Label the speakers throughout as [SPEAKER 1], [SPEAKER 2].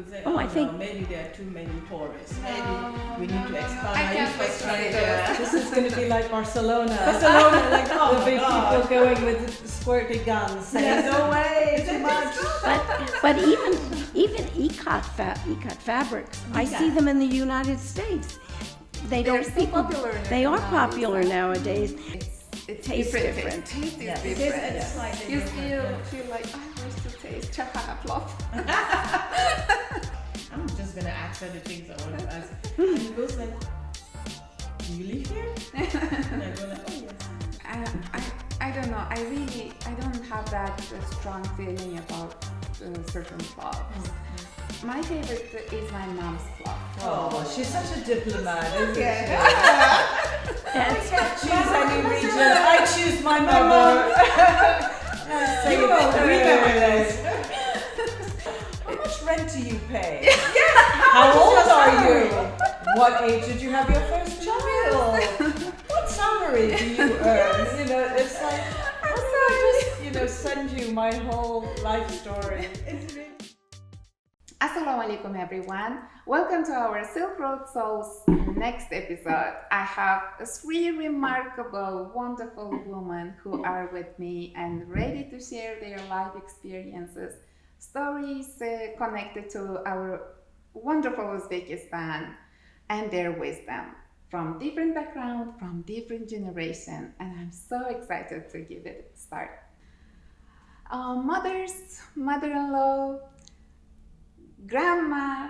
[SPEAKER 1] people say,
[SPEAKER 2] I think
[SPEAKER 1] no, maybe there are too many tourists. Maybe we need to expand
[SPEAKER 3] I
[SPEAKER 1] our
[SPEAKER 3] can't wait to see
[SPEAKER 1] infrastructure.
[SPEAKER 4] This is going to be like Barcelona.
[SPEAKER 1] Barcelona, like, oh
[SPEAKER 4] There'll
[SPEAKER 1] my
[SPEAKER 4] be
[SPEAKER 1] God.
[SPEAKER 4] people going with squirty guns saying,
[SPEAKER 1] Yes.
[SPEAKER 4] no way, too much.
[SPEAKER 2] but even Ikat fabrics, I see them in the United States. They
[SPEAKER 3] They're
[SPEAKER 2] don't
[SPEAKER 3] so
[SPEAKER 2] people.
[SPEAKER 3] popular
[SPEAKER 2] They are
[SPEAKER 3] nowadays.
[SPEAKER 2] popular nowadays.
[SPEAKER 3] It's
[SPEAKER 2] Tastes
[SPEAKER 3] different.
[SPEAKER 2] different.
[SPEAKER 3] Taste is
[SPEAKER 4] Yes.
[SPEAKER 3] different.
[SPEAKER 1] It's slightly
[SPEAKER 3] You
[SPEAKER 1] different,
[SPEAKER 3] feel like I wish to taste chahana plop.
[SPEAKER 1] I'm just gonna ask her the things I want to ask. And he goes like, do you live here? And I go like, oh yes.
[SPEAKER 3] I don't know. I don't have that strong feeling about certain flops. My favorite is my mom's flop.
[SPEAKER 4] Oh, she's such a diplomat, isn't she?
[SPEAKER 2] Yes.
[SPEAKER 4] I can't choose any region. I choose my mother. So
[SPEAKER 1] You remember this.
[SPEAKER 4] How much rent do you pay? How old are you? What age did you have your first child? What salary do you earn? You know, it's like, how do I just, send you my whole life story?
[SPEAKER 3] Assalamu alaikum everyone. Welcome to our Silk Road Souls next episode. I have three remarkable, wonderful women who are with me and ready to share their life experiences, stories connected to our wonderful Uzbekistan and their wisdom from different background, from different generation, and I'm so excited to give it a start. Mothers, mother-in-law, grandma,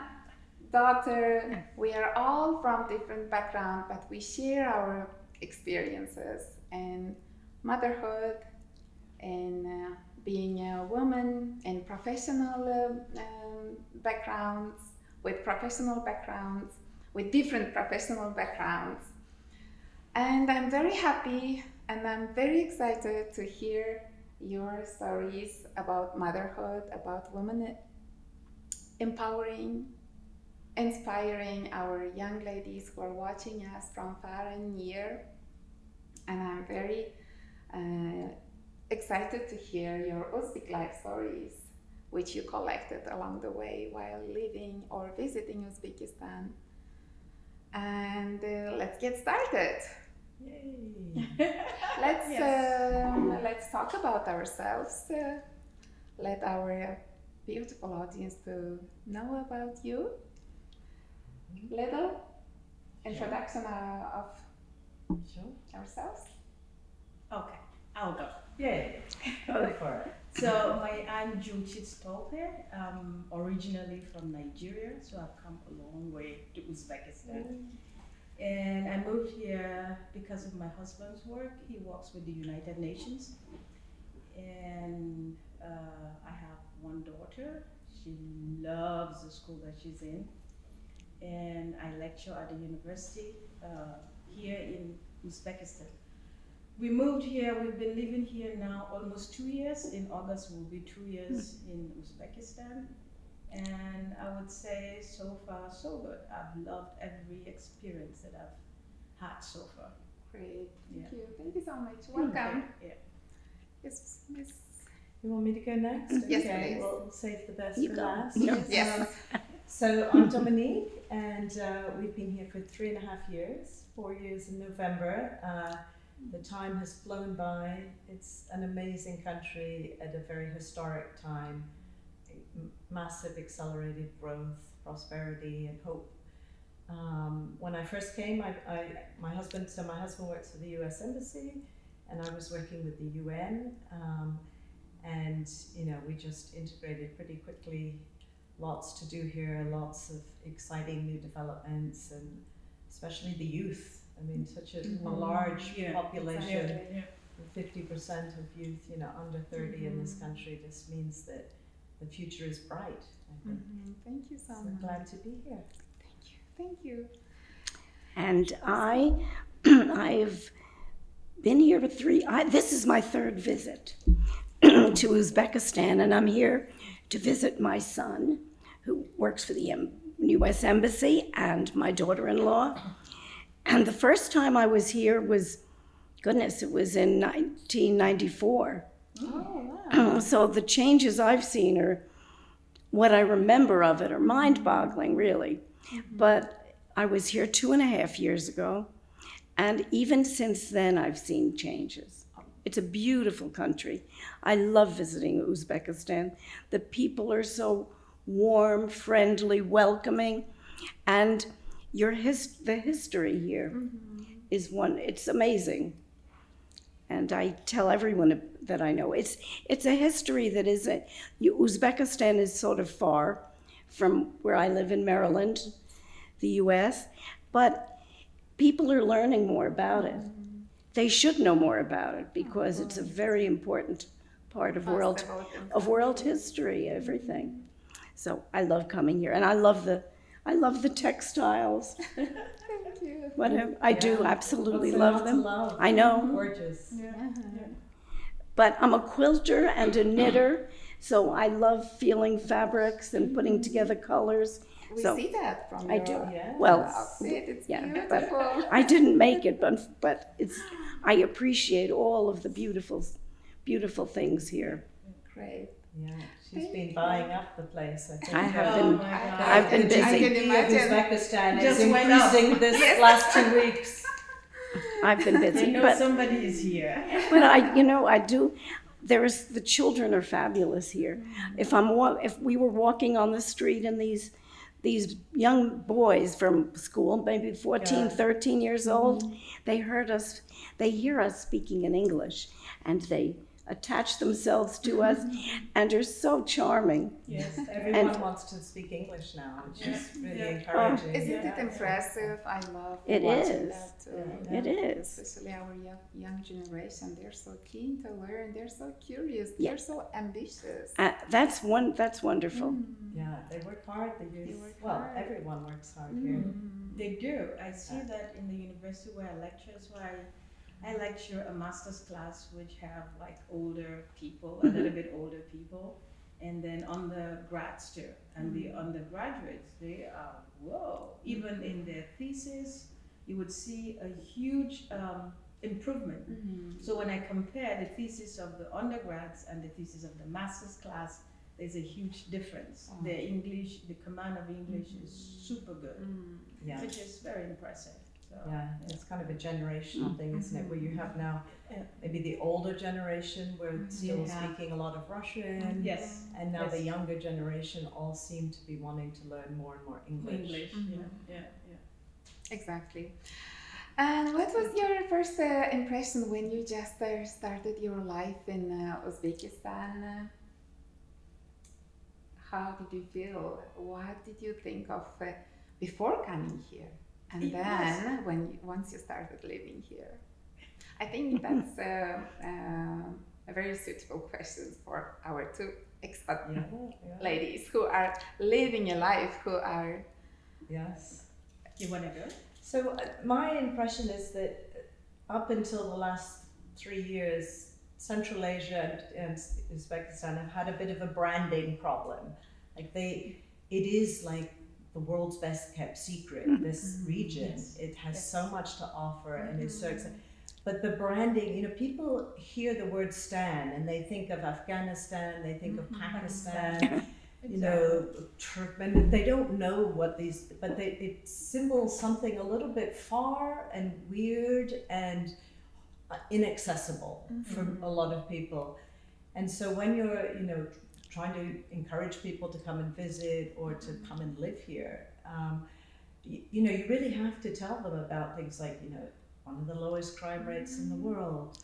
[SPEAKER 3] daughter, we are all from different backgrounds, but we share our experiences and motherhood and being a woman and professional backgrounds, with different professional backgrounds. And I'm very happy and I'm very excited to hear your stories about motherhood, about women empowering, inspiring our young ladies who are watching us from far and near. And I'm very excited to hear your Uzbek life stories, which you collected along the way while living or visiting Uzbekistan. And let's get started.
[SPEAKER 1] Yay.
[SPEAKER 3] Let's talk about ourselves. Let our beautiful audience to know about you. Little introduction of
[SPEAKER 4] Sure.
[SPEAKER 3] ourselves.
[SPEAKER 1] Okay, I'll go.
[SPEAKER 4] Yay. Go for it.
[SPEAKER 1] So I'm Jumchit Stolpe. I'm originally from Nigeria, so I've come a long way to Uzbekistan. And I moved here because of my husband's work. He works with the United Nations. And I have one daughter. She loves the school that she's in. And I lecture at the university here in Uzbekistan. We moved here, we've been living here now almost 2 years. In August will be 2 years in Uzbekistan. And I would say so far so good. I've loved every experience that I've had so far.
[SPEAKER 3] Great.
[SPEAKER 1] Yeah.
[SPEAKER 3] Thank you so much. Welcome.
[SPEAKER 1] Yeah.
[SPEAKER 3] Yes, Miss.
[SPEAKER 4] You want me to go next?
[SPEAKER 3] Yes,
[SPEAKER 4] Okay,
[SPEAKER 3] please.
[SPEAKER 4] we'll save the best
[SPEAKER 2] You
[SPEAKER 4] for
[SPEAKER 2] go.
[SPEAKER 4] last.
[SPEAKER 3] Yes.
[SPEAKER 4] So I'm Dominique, and we've been here for 3.5 years, 4 years in November. The time has flown by. It's an amazing country at a very historic time. Massive accelerated growth, prosperity, and hope. When I first came, my husband works for the U.S. Embassy, and I was working with the UN. And we just integrated pretty quickly. Lots to do here, lots of exciting new developments, and especially the youth. I mean, such a large population,
[SPEAKER 1] Yeah.
[SPEAKER 4] 50% of youth, under 30 in this country. Just means that the future is bright, I think.
[SPEAKER 3] Thank you so
[SPEAKER 4] So
[SPEAKER 3] much.
[SPEAKER 4] glad to be here.
[SPEAKER 3] Thank you.
[SPEAKER 2] And I've been here for this is my third visit to Uzbekistan, and I'm here to visit my son, who works for the U.S. Embassy, and my daughter-in-law. And the first time I was here was, it was in 1994.
[SPEAKER 3] Oh, wow.
[SPEAKER 2] So the changes I've seen are what I remember of it are mind-boggling, really. But I was here 2.5 years ago, and even since then, I've seen changes. It's a beautiful country. I love visiting Uzbekistan. The people are so warm, friendly, welcoming, and the history here is it's amazing. And I tell everyone that I know, it's a history that Uzbekistan is sort of far from where I live in Maryland, the US, but people are learning more about it. They should know more about it because it's a very important part of world history, everything. So I love coming here, and I love the textiles.
[SPEAKER 3] Thank you.
[SPEAKER 2] Whatever I do, absolutely
[SPEAKER 4] What's there
[SPEAKER 2] love
[SPEAKER 4] not to
[SPEAKER 2] them.
[SPEAKER 4] love?
[SPEAKER 2] I know,
[SPEAKER 4] Gorgeous.
[SPEAKER 2] but I'm a quilter and a knitter, so I love feeling fabrics and putting together colors.
[SPEAKER 3] We
[SPEAKER 2] So
[SPEAKER 3] see that from
[SPEAKER 2] I
[SPEAKER 3] your
[SPEAKER 2] do.
[SPEAKER 4] Yeah.
[SPEAKER 2] Well,
[SPEAKER 3] outfit. It's
[SPEAKER 2] yeah,
[SPEAKER 3] beautiful.
[SPEAKER 2] but I didn't make it, but I appreciate all of the beautiful things here.
[SPEAKER 3] Great.
[SPEAKER 4] Yeah, she's been buying up the place. I think.
[SPEAKER 2] I have
[SPEAKER 1] Oh
[SPEAKER 2] been.
[SPEAKER 1] my God.
[SPEAKER 2] I've been
[SPEAKER 4] The
[SPEAKER 2] busy.
[SPEAKER 3] I can
[SPEAKER 4] GDP of
[SPEAKER 3] imagine.
[SPEAKER 4] Uzbekistan is
[SPEAKER 1] Just went up.
[SPEAKER 4] increasing this last 2 weeks.
[SPEAKER 2] I've been
[SPEAKER 1] I
[SPEAKER 2] busy,
[SPEAKER 1] know
[SPEAKER 2] but
[SPEAKER 1] somebody is here.
[SPEAKER 2] I do. The children are fabulous here. If we were walking on the street and these young boys from school, maybe 14,
[SPEAKER 4] Yeah.
[SPEAKER 2] 13 years old, they hear us speaking in English, and they attach themselves to us and are so charming.
[SPEAKER 4] Yes, everyone wants to speak English now, which is really encouraging.
[SPEAKER 3] Isn't it impressive? I love
[SPEAKER 2] It
[SPEAKER 3] watching
[SPEAKER 2] is.
[SPEAKER 3] that too.
[SPEAKER 4] Yeah.
[SPEAKER 2] It is.
[SPEAKER 3] Especially our young generation. They're so keen to learn. They're so curious.
[SPEAKER 2] Yeah.
[SPEAKER 3] They're so ambitious.
[SPEAKER 2] That's wonderful.
[SPEAKER 4] Yeah, they work hard. The youth.
[SPEAKER 3] work
[SPEAKER 4] Well,
[SPEAKER 3] hard.
[SPEAKER 4] everyone works hard here.
[SPEAKER 1] They do. I see that in the university where I lecture. So I lecture a master's class which have like older people, a little bit older people, and then undergrads too. And the undergraduates, they are, whoa, even in their thesis, you would see a huge improvement. So when I compare the thesis of the undergrads and the thesis of the master's class, there's a huge difference. The English, the command of English is super good,
[SPEAKER 4] Yeah.
[SPEAKER 1] which is very impressive. So,
[SPEAKER 4] Yeah, it's kind of a generational thing, isn't it? Where you have now maybe the older generation where it's still
[SPEAKER 1] Yeah.
[SPEAKER 4] speaking a lot of Russian,
[SPEAKER 1] Yes.
[SPEAKER 4] and now the
[SPEAKER 1] Yes.
[SPEAKER 4] younger generation all seem to be wanting to learn more and more English.
[SPEAKER 1] Yeah.
[SPEAKER 3] Exactly. And what was your first impression when you just started your life in Uzbekistan? How did you feel? What did you think of before coming here? And
[SPEAKER 1] Yes.
[SPEAKER 3] then once you started living here? I think that's a very suitable question for our two expat
[SPEAKER 4] Yeah.
[SPEAKER 3] ladies who are living a life, who are
[SPEAKER 4] Yes.
[SPEAKER 1] You want to go?
[SPEAKER 4] So my impression is that up until the last 3 years, Central Asia and Uzbekistan have had a bit of a branding problem. Like it is like the world's best kept secret, this region.
[SPEAKER 1] Yes.
[SPEAKER 4] It has
[SPEAKER 1] Yes.
[SPEAKER 4] so much to offer and it's so exciting. But the branding, people hear the word Stan and they think of Afghanistan, they think of Pakistan, Turkmen. They don't know what but it symbols something a little bit far and weird and inaccessible for a lot of people. And so when you're, trying to encourage people to come and visit or to come and live here, you really have to tell them about things like, one of the lowest crime rates in the world.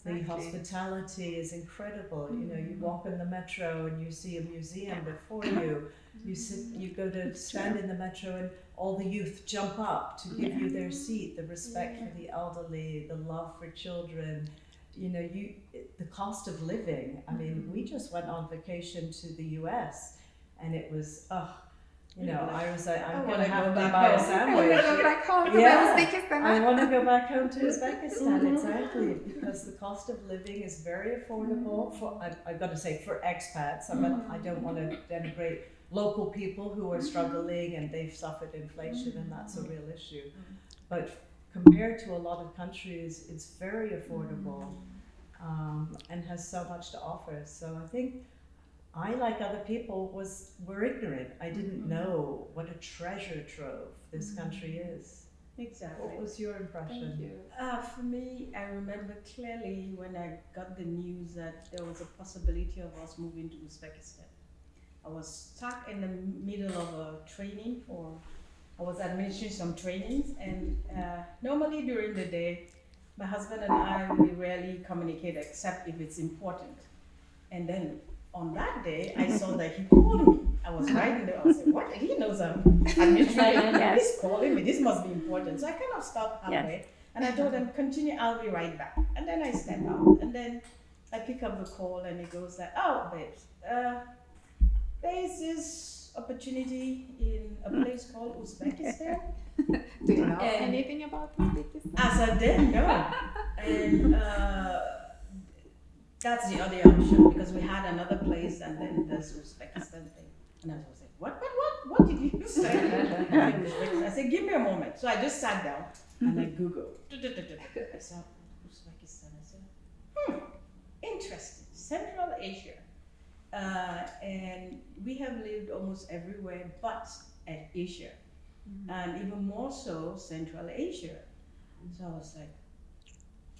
[SPEAKER 4] The hospitality is incredible. You walk in the metro and you see a museum before you. You go to stand in the metro and all the youth jump up to give you their seat. The respect for the elderly, the love for children. The cost of living. I mean, we just went on vacation to the US, and it was I was like, I'm going to have to buy a
[SPEAKER 3] I
[SPEAKER 4] sandwich.
[SPEAKER 3] want to go back home to Uzbekistan.
[SPEAKER 4] I want to go back home to Uzbekistan, exactly, because the cost of living is very affordable I've got to say, for expats. I don't want to denigrate local people who are struggling and they've suffered inflation and that's a real issue. But compared to a lot of countries, it's very affordable and has so much to offer. So I think I, like other people, were ignorant. I didn't know what a treasure trove this country is.
[SPEAKER 1] Exactly.
[SPEAKER 4] What was your impression?
[SPEAKER 3] Thank you.
[SPEAKER 1] For me, I remember clearly when I got the news that there was a possibility of us moving to Uzbekistan. I was stuck in the middle of a training I was administering some trainings, and normally during the day, my husband and I, we rarely communicate except if it's important. And then on that day, I saw that he called me. I was writing there. I was like, what? He knows I'm administrating.
[SPEAKER 2] Yes.
[SPEAKER 1] He's calling me. This must be important. So I kind of stopped halfway. And I told him, continue, I'll be right back. And then I step out. And then I pick up the call and he goes like, oh, babes, there is this opportunity in a place called Uzbekistan.
[SPEAKER 3] Do you know
[SPEAKER 1] And-
[SPEAKER 3] anything about Uzbekistan?
[SPEAKER 1] As I didn't know. And that's the other option because we had another place and then this Uzbekistan thing. And I was like, what did you say? I said, give me a moment. So I just sat down and I Googled. I saw Uzbekistan. I said, interesting. Central Asia. And we have lived almost everywhere but at Asia. And even more so Central Asia. So I was like,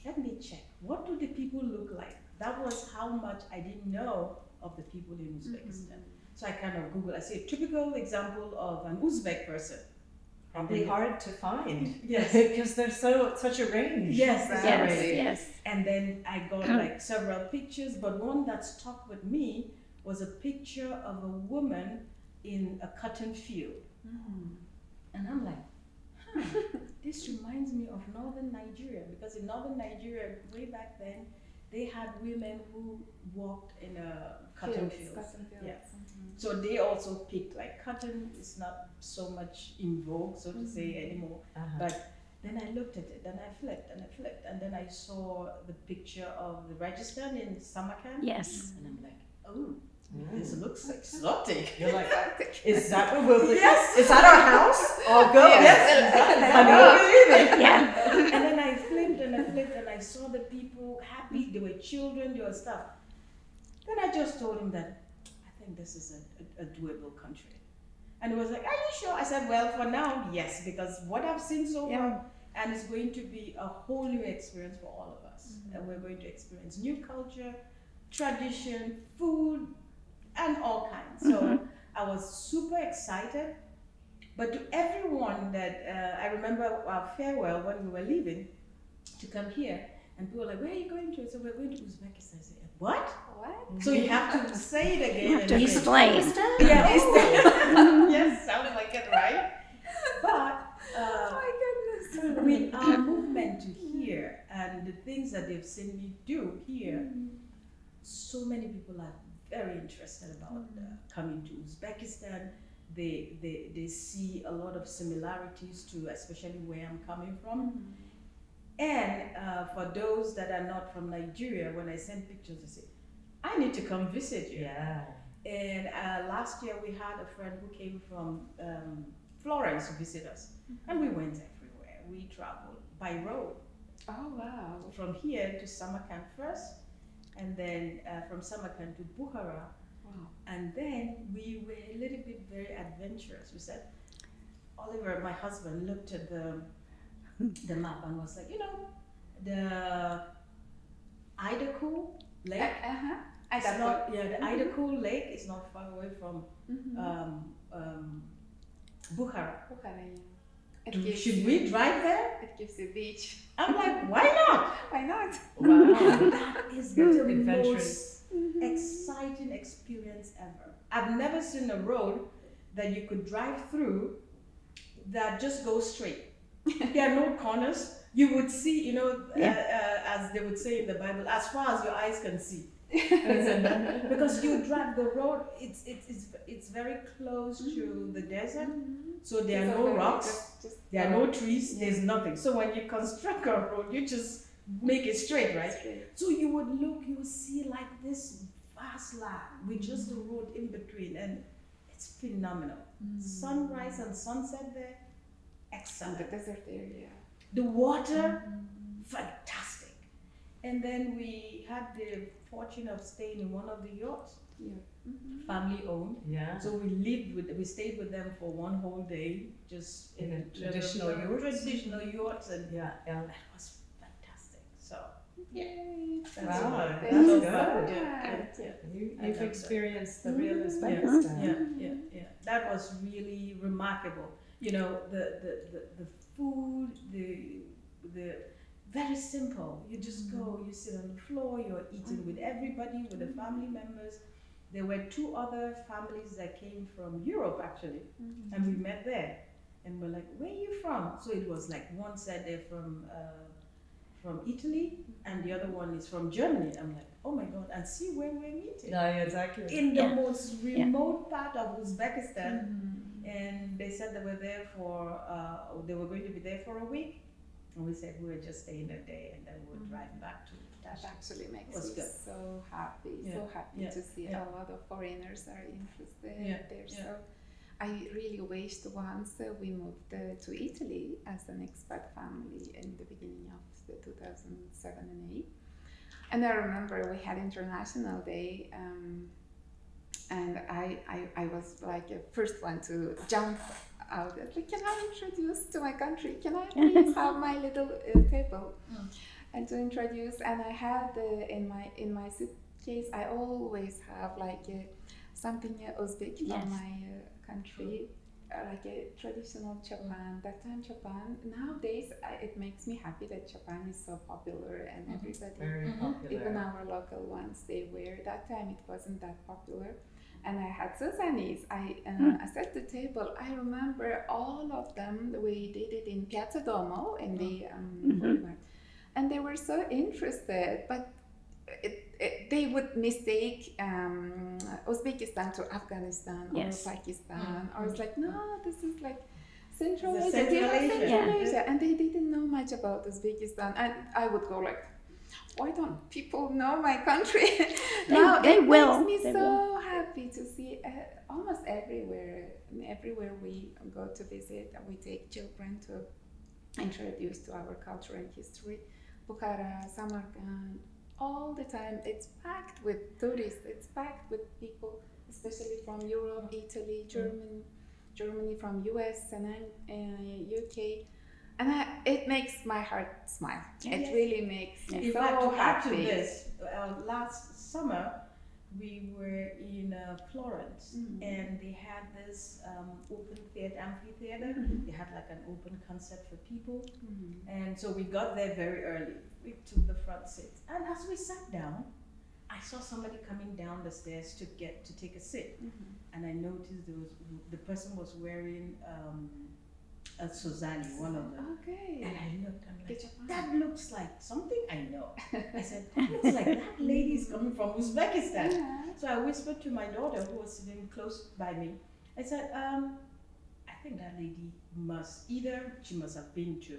[SPEAKER 1] let me check. What do the people look like? That was how much I didn't know of the people in Uzbekistan. So I kind of Googled, I say, typical example of an Uzbek person.
[SPEAKER 4] Probably hard to find.
[SPEAKER 1] Yes.
[SPEAKER 4] Because there's such a range.
[SPEAKER 1] Yes,
[SPEAKER 3] Right.
[SPEAKER 2] Yes,
[SPEAKER 1] exactly.
[SPEAKER 2] yes.
[SPEAKER 1] And then I got like several pictures, but one that stuck with me was a picture of a woman in a cotton field. And I'm like, this reminds me of northern Nigeria, because in northern Nigeria, way back then, they had women who walked in a cotton field.
[SPEAKER 3] Cotton fields.
[SPEAKER 1] Yeah. So they also picked, like cotton is not so much in vogue, so to say, anymore. But then I looked at it and I flipped and then I saw the picture of the Rajasthan in Samarkand.
[SPEAKER 2] Yes.
[SPEAKER 1] And I'm like, oh, this looks exotic.
[SPEAKER 4] You're like, is that where we'll be?
[SPEAKER 1] Yes.
[SPEAKER 4] Is that our house? I'll go.
[SPEAKER 1] Yes.
[SPEAKER 4] I know. Believe it.
[SPEAKER 2] Yeah.
[SPEAKER 1] And then I flipped and I saw the people happy, there were children, there was stuff. Then I just told him that I think this is a doable country. And he was like, are you sure? I said, well, for now, yes, because what I've seen so far, and it's going to be a whole new experience for all of us. And we're going to experience new culture, tradition, food, and all kinds. So I was super excited. But to everyone that, I remember our farewell when we were leaving to come here, and people were like, where are you going to? So we're going to Uzbekistan. I said, what?
[SPEAKER 3] What?
[SPEAKER 1] So you have to say it again.
[SPEAKER 2] You have
[SPEAKER 1] and
[SPEAKER 2] to
[SPEAKER 1] again.
[SPEAKER 2] explain.
[SPEAKER 1] Yeah, yes, sounds like it, right? But
[SPEAKER 3] Oh my goodness.
[SPEAKER 1] with our movement to here and the things that they've seen me do here, so many people are very interested about coming to Uzbekistan. They see a lot of similarities to especially where I'm coming from. And for those that are not from Nigeria, when I send pictures, they say, I need to come visit you.
[SPEAKER 4] Yeah.
[SPEAKER 1] And last year we had a friend who came from Florence to visit us. And we went everywhere. We traveled by road.
[SPEAKER 3] Oh wow.
[SPEAKER 1] From here to Samarkand first, and then from Samarkand to Bukhara.
[SPEAKER 3] Wow.
[SPEAKER 1] And then we were a little bit very adventurous. We said, Oliver, my husband, looked at the map and was like, you know, the Idaho Lake.
[SPEAKER 3] I
[SPEAKER 1] It's
[SPEAKER 3] got
[SPEAKER 1] not, yeah, the Idaho Lake is not far away from Bukhara. Should we drive there?
[SPEAKER 3] It gives you beach.
[SPEAKER 1] I'm like, why not?
[SPEAKER 3] Why not?
[SPEAKER 4] Wow.
[SPEAKER 1] That is the
[SPEAKER 4] Adventurous.
[SPEAKER 1] most exciting experience ever. I've never seen a road that you could drive through that just goes straight. There are no corners. You would see, you know, as they would say in the Bible, as far as your eyes can see. Because you drive the road, it's very close to the desert, so there are no rocks, there are no trees, there's nothing. So when you construct a road, you just make it straight, right? So you would look, you would see like this vast land with just the road in between, and it's phenomenal. Sunrise and sunset there,
[SPEAKER 3] And
[SPEAKER 1] excellent.
[SPEAKER 3] the desert area.
[SPEAKER 1] The water, fantastic. And then we had the fortune of staying in one of the yachts. family owned.
[SPEAKER 4] Yeah.
[SPEAKER 1] So we stayed with them for one whole day, just
[SPEAKER 4] In a traditional yacht.
[SPEAKER 1] traditional yachts, and
[SPEAKER 4] Yeah.
[SPEAKER 1] that was fantastic. So
[SPEAKER 3] Yay!
[SPEAKER 1] that's
[SPEAKER 4] Wow,
[SPEAKER 1] what-
[SPEAKER 4] that's
[SPEAKER 1] so
[SPEAKER 4] good.
[SPEAKER 1] fun.
[SPEAKER 3] Yeah.
[SPEAKER 1] I
[SPEAKER 4] You've
[SPEAKER 1] love
[SPEAKER 4] experienced the real
[SPEAKER 3] Mm.
[SPEAKER 4] Uzbekistan.
[SPEAKER 1] Yeah. That was really remarkable. You know, the food, the very simple. You just go, you sit on the floor, you're eating with everybody, with the family members. There were 2 other families that came from Europe actually, and we met there. And we're like, where are you from? So it was like one said they're from Italy, and the other one is from Germany. I'm like, oh my God, and see where we're meeting.
[SPEAKER 4] Yeah, exactly.
[SPEAKER 1] In the
[SPEAKER 2] Yeah.
[SPEAKER 1] most remote part of Uzbekistan, and they said they were there for, they were going to be there for a week, and we said we were just staying a day, and then we'll drive back to
[SPEAKER 3] That
[SPEAKER 1] Tashkent.
[SPEAKER 3] actually makes
[SPEAKER 1] Was
[SPEAKER 3] me
[SPEAKER 1] good.
[SPEAKER 3] so happy,
[SPEAKER 1] Yeah.
[SPEAKER 3] to see
[SPEAKER 1] Yeah.
[SPEAKER 3] a lot of foreigners are interested
[SPEAKER 1] Yeah.
[SPEAKER 3] there.
[SPEAKER 1] Yeah.
[SPEAKER 3] So I really wished once we moved to Italy as an expat family in the beginning of the 2007 and 8. And I remember we had International Day, and I was like the first one to jump out. Like, can I introduce to my country? Can I please have my little table? And to introduce, and I had in my suitcase, I always have like something Uzbek
[SPEAKER 2] Yes.
[SPEAKER 3] from my country, like a traditional Japan. That time Japan. Nowadays, it makes me happy that Japan is so popular and everybody,
[SPEAKER 4] Very popular.
[SPEAKER 3] even our local ones, they wear. That time it wasn't that popular. And I had Susanese. I set the table. I remember all of them. We did it in Piazza Duomo in the boulevard. And they were so interested, but they would mistake Uzbekistan to Afghanistan or
[SPEAKER 2] Yes.
[SPEAKER 3] Pakistan. Or it's like, no, this is like Central
[SPEAKER 1] It's
[SPEAKER 3] Asia.
[SPEAKER 1] Central Asia.
[SPEAKER 3] Central
[SPEAKER 1] Yeah.
[SPEAKER 3] Asia. And they didn't know much about Uzbekistan. And I would go like, why don't people know my country? Now
[SPEAKER 2] they
[SPEAKER 3] it
[SPEAKER 2] will.
[SPEAKER 3] makes me
[SPEAKER 2] They
[SPEAKER 3] so
[SPEAKER 2] will.
[SPEAKER 3] happy to see almost everywhere we go to visit, we take children to introduce to our culture and history. Bukhara, Samarkand, all the time it's packed with tourists, it's packed with people, especially from Europe, Italy, Germany, from US and UK. And it makes my heart smile. It
[SPEAKER 1] Yes.
[SPEAKER 3] really makes me
[SPEAKER 1] In
[SPEAKER 3] so
[SPEAKER 1] fact, to add to
[SPEAKER 3] happy.
[SPEAKER 1] this, last summer we were in Florence, and they had this open theater, amphitheater. They had like an open concert for people, and so we got there very early. We took the front seat, and as we sat down, I saw somebody coming down the stairs to take a seat, and I noticed the person was wearing a Suzani, one of them.
[SPEAKER 3] Okay.
[SPEAKER 1] And I looked, I'm like,
[SPEAKER 3] Japan.
[SPEAKER 1] that looks like something I know. I said, that looks like that lady's coming from Uzbekistan.
[SPEAKER 3] Yeah.
[SPEAKER 1] So I whispered to my daughter, who was sitting close by me. I said, I think that lady she must have been to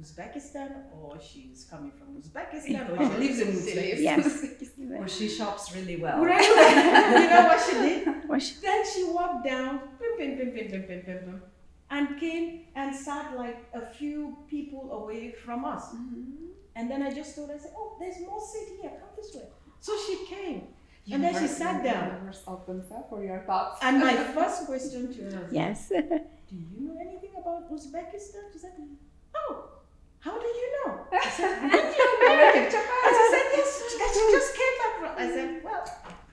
[SPEAKER 1] Uzbekistan, or she's coming from Uzbekistan, or she lives in Uzbekistan.
[SPEAKER 2] Yes.
[SPEAKER 4] Or she shops really well.
[SPEAKER 1] Right? You know what she did?
[SPEAKER 2] Was she-
[SPEAKER 1] Then she walked down, pim, and came and sat like a few people away from us. And then I just told her, I said, oh, there's more seat here, come this way. So she came, and then she sat down.
[SPEAKER 3] Universe opens up for your thoughts.
[SPEAKER 1] And my first question to her was,
[SPEAKER 2] Yes.
[SPEAKER 1] do you know anything about Uzbekistan? She said, oh, how do you know? I said, did you know? And she said, yes, she just came back from. I said, well,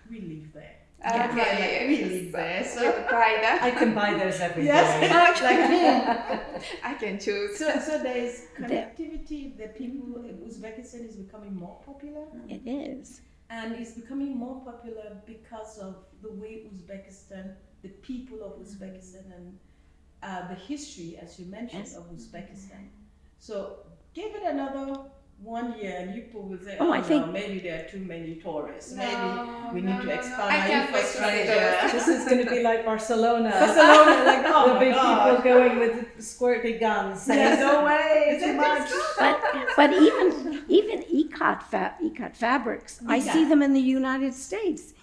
[SPEAKER 1] we live there.
[SPEAKER 3] Okay,
[SPEAKER 1] we live there. So
[SPEAKER 3] with pride.
[SPEAKER 4] I can buy those every day.
[SPEAKER 1] yes, like me.
[SPEAKER 3] I can choose.
[SPEAKER 1] So there is connectivity. The people, Uzbekistan is becoming more popular,
[SPEAKER 2] It is.
[SPEAKER 1] and it's becoming more popular because of the way Uzbekistan, the people of Uzbekistan, and the history, as you mentioned,
[SPEAKER 2] Yes.
[SPEAKER 1] of Uzbekistan. So give it another 1 year, and you people will say,
[SPEAKER 2] Oh,
[SPEAKER 1] oh,
[SPEAKER 2] I
[SPEAKER 1] no,
[SPEAKER 2] think-
[SPEAKER 1] maybe there are too many tourists.
[SPEAKER 3] No,
[SPEAKER 1] Maybe we need to
[SPEAKER 3] no,
[SPEAKER 1] expand
[SPEAKER 3] I
[SPEAKER 1] our
[SPEAKER 3] can't wait to see
[SPEAKER 1] infrastructure.
[SPEAKER 4] This is going to be like Barcelona.
[SPEAKER 1] Barcelona, like, oh
[SPEAKER 4] There'll
[SPEAKER 1] my
[SPEAKER 4] be
[SPEAKER 1] God.
[SPEAKER 4] people going with squirty guns saying,
[SPEAKER 1] Yes.
[SPEAKER 4] no way,
[SPEAKER 1] Is
[SPEAKER 4] too
[SPEAKER 1] it
[SPEAKER 4] much.
[SPEAKER 2] But even Ikat fabrics, I
[SPEAKER 1] Ikat.
[SPEAKER 2] see them in the United States.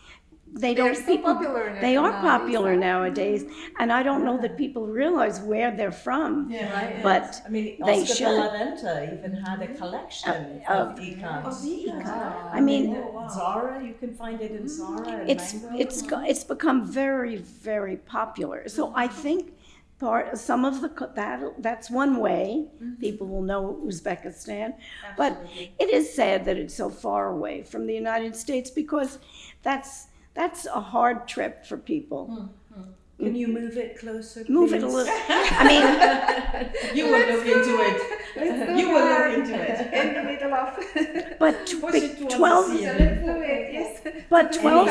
[SPEAKER 2] they
[SPEAKER 3] They're
[SPEAKER 2] don't
[SPEAKER 3] so
[SPEAKER 2] people
[SPEAKER 3] popular
[SPEAKER 2] they are
[SPEAKER 3] nowadays,
[SPEAKER 2] popular
[SPEAKER 3] huh?
[SPEAKER 2] nowadays, and I don't know that people realize where they're from.
[SPEAKER 4] Yeah, right.
[SPEAKER 2] But
[SPEAKER 4] I mean,
[SPEAKER 2] they
[SPEAKER 4] Oscar
[SPEAKER 2] should.
[SPEAKER 4] de la Renta even had a collection
[SPEAKER 2] Of-
[SPEAKER 4] of econs.
[SPEAKER 3] Wow.
[SPEAKER 2] I mean,
[SPEAKER 4] Zara, you can find it in Zara and
[SPEAKER 2] it's
[SPEAKER 4] Mango.
[SPEAKER 2] it's become very, very popular. So I think some of that's one way people will know Uzbekistan. But
[SPEAKER 1] Absolutely.
[SPEAKER 2] it is sad that it's so far away from the United States, because that's a hard trip for people.
[SPEAKER 4] Can you move it closer, please?
[SPEAKER 2] Move it a little. I mean,
[SPEAKER 1] You will look into it. You will look into it.
[SPEAKER 3] In the middle of.
[SPEAKER 2] but
[SPEAKER 1] Push it towards
[SPEAKER 2] 12,
[SPEAKER 1] the
[SPEAKER 3] So
[SPEAKER 1] sea.
[SPEAKER 3] let's do it. Yes.
[SPEAKER 2] but 12,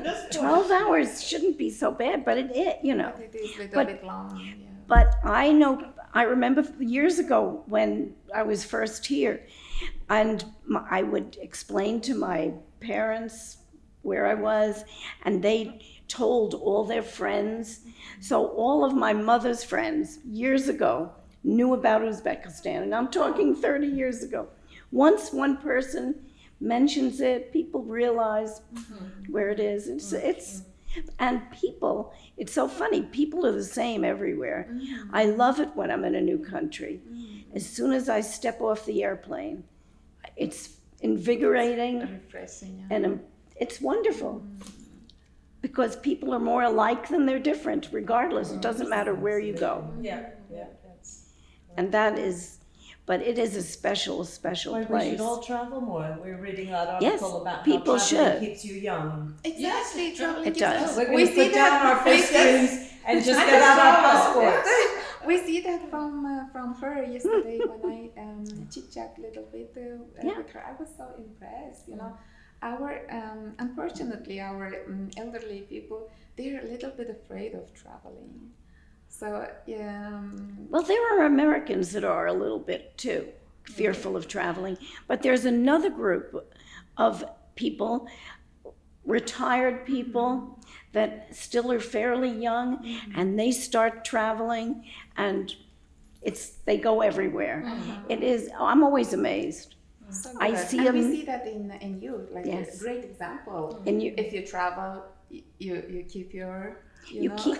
[SPEAKER 1] Just
[SPEAKER 2] 12 hours shouldn't be so bad, but you know.
[SPEAKER 3] But it is a little
[SPEAKER 2] But-
[SPEAKER 3] bit long. Yeah.
[SPEAKER 2] But I remember years ago when I was first here, and I would explain to my parents where I was, and they told all their friends. So all of my mother's friends years ago knew about Uzbekistan, and I'm talking 30 years ago. Once one person mentions it, people realize where it is. And people, it's so funny, people are the same everywhere. I love it when I'm in a new country. As soon as I step off the airplane, it's invigorating
[SPEAKER 3] Refreshing. Yeah.
[SPEAKER 2] and it's wonderful. Because people are more alike than they're different, regardless. It doesn't matter where you go.
[SPEAKER 4] Yeah, yeah, that's.
[SPEAKER 2] And that is, but it is a special
[SPEAKER 4] Why we
[SPEAKER 2] place.
[SPEAKER 4] should all travel more. We're reading that
[SPEAKER 2] Yes,
[SPEAKER 4] article about
[SPEAKER 2] people
[SPEAKER 4] how traveling
[SPEAKER 2] should.
[SPEAKER 4] keeps you young.
[SPEAKER 3] Exactly.
[SPEAKER 1] Yes,
[SPEAKER 3] traveling
[SPEAKER 2] it
[SPEAKER 3] gives
[SPEAKER 2] does.
[SPEAKER 3] us-
[SPEAKER 4] We're
[SPEAKER 3] We
[SPEAKER 4] going to
[SPEAKER 3] see
[SPEAKER 4] put down
[SPEAKER 3] that.
[SPEAKER 4] our
[SPEAKER 3] We
[SPEAKER 4] face
[SPEAKER 3] see-
[SPEAKER 4] creams and just get out our passports.
[SPEAKER 3] We see that from her yesterday when I chit chat a little bit
[SPEAKER 2] Yeah.
[SPEAKER 3] with her. I was so impressed. You know, our unfortunately our elderly people, they're a little bit afraid of traveling. So
[SPEAKER 2] Well, there are Americans that are a little bit too fearful of traveling, but there's another group of people, retired people, that still are fairly young, and they start traveling, and they go everywhere. It is. I'm always amazed.
[SPEAKER 3] so
[SPEAKER 2] I
[SPEAKER 3] good.
[SPEAKER 2] see
[SPEAKER 3] and we
[SPEAKER 2] them-
[SPEAKER 3] see that in you, like
[SPEAKER 2] Yes.
[SPEAKER 3] a great example.
[SPEAKER 2] And you,
[SPEAKER 3] If you travel, you keep your
[SPEAKER 2] you
[SPEAKER 3] know?
[SPEAKER 2] keep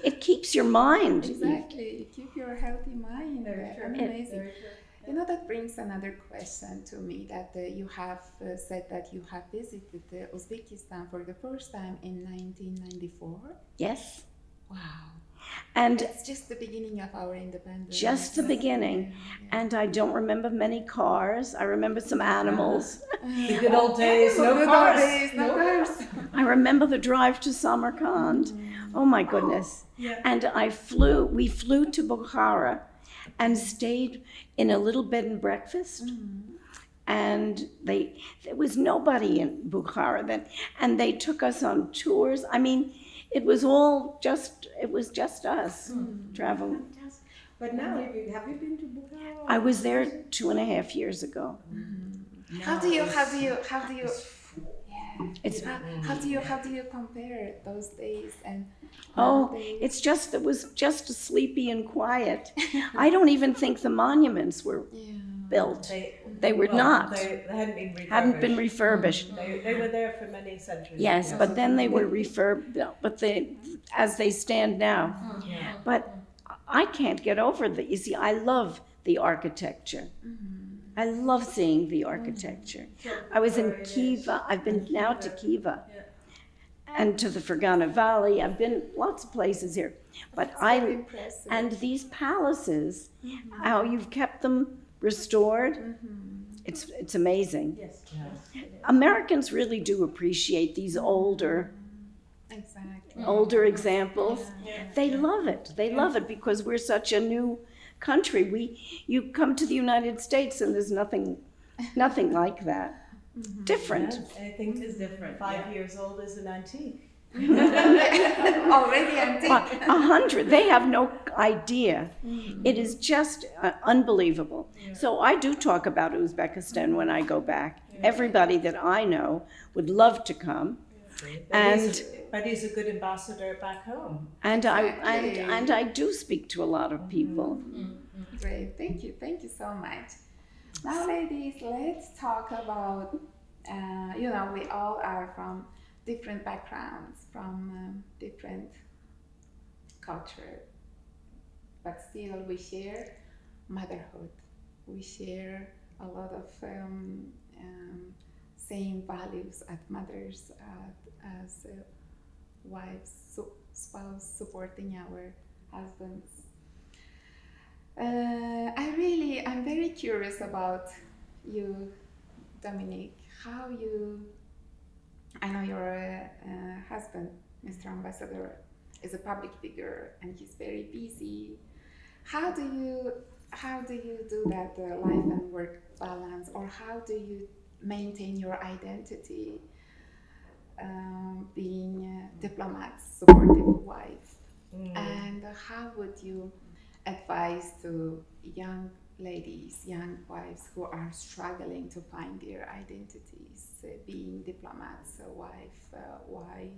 [SPEAKER 2] it keeps your mind.
[SPEAKER 3] Exactly, you keep your healthy mind.
[SPEAKER 1] Very true.
[SPEAKER 3] Amazing.
[SPEAKER 1] Very true.
[SPEAKER 3] You know, that brings another question to me, that you have said that you have visited Uzbekistan for the first time in 1994.
[SPEAKER 2] Yes,
[SPEAKER 3] Wow.
[SPEAKER 2] and
[SPEAKER 3] It's just the beginning of our independence.
[SPEAKER 2] just the beginning.
[SPEAKER 3] Yeah.
[SPEAKER 2] And I don't remember many cars. I remember some animals.
[SPEAKER 4] The good old days,
[SPEAKER 3] Good
[SPEAKER 4] no
[SPEAKER 3] old
[SPEAKER 4] cars.
[SPEAKER 3] days, no cars.
[SPEAKER 2] I remember the drive to Samarkand. Oh my goodness.
[SPEAKER 4] Yeah.
[SPEAKER 2] And we flew to Bukhara and stayed in a little bed and breakfast. And there was nobody in Bukhara then. And they took us on tours. I mean, it was just us traveling.
[SPEAKER 1] Fantastic. But now, have you been to Bukhara?
[SPEAKER 2] I was there 2.5 years ago.
[SPEAKER 3] How do you yeah.
[SPEAKER 2] It's
[SPEAKER 3] How do you compare those days and
[SPEAKER 2] Oh,
[SPEAKER 3] nowadays?
[SPEAKER 2] it's just, it was just sleepy and quiet. I don't even think the monuments were
[SPEAKER 3] Yeah.
[SPEAKER 2] built. They were not.
[SPEAKER 4] They hadn't been refurbished.
[SPEAKER 2] Hadn't been refurbished.
[SPEAKER 4] They were there for many centuries.
[SPEAKER 2] Yes, but then they were refurbed, as they stand now.
[SPEAKER 4] Yeah.
[SPEAKER 2] But I can't get over you see, I love the architecture. I love seeing the architecture. I was in Kiva, I've been now to Kiva. And to the Fergana Valley, I've been lots of places here. But
[SPEAKER 3] Very impressive.
[SPEAKER 2] and these palaces, how you've kept them restored, it's amazing.
[SPEAKER 1] Yes.
[SPEAKER 2] Americans really do appreciate these older
[SPEAKER 3] Exactly.
[SPEAKER 2] examples. They love it. They love it because we're such a new country. You come to the United States and there's nothing like that. Different.
[SPEAKER 4] I think
[SPEAKER 1] It's different.
[SPEAKER 4] 5 years old is an antique.
[SPEAKER 3] Already antique.
[SPEAKER 2] 100. They have no idea. It is just unbelievable. So I do talk about Uzbekistan when I go back. Everybody that I know would love to come.
[SPEAKER 4] But he's a good ambassador back home.
[SPEAKER 2] And
[SPEAKER 3] Exactly.
[SPEAKER 2] I do speak to a lot of people.
[SPEAKER 3] Great, thank you so much. Now, ladies, let's talk about, we all are from different backgrounds, from different culture, but still we share motherhood. We share a lot of same values as mothers, as wives, spouse supporting our husbands. I'm very curious about you, Dominique. I know your husband, Mr. Ambassador, is a public figure and he's very busy. How do you do that life and work balance, or how do you maintain your identity, being a diplomat, supportive wife? And how would you advise to young ladies, young wives who are struggling to find their identities, being diplomats, a wife, why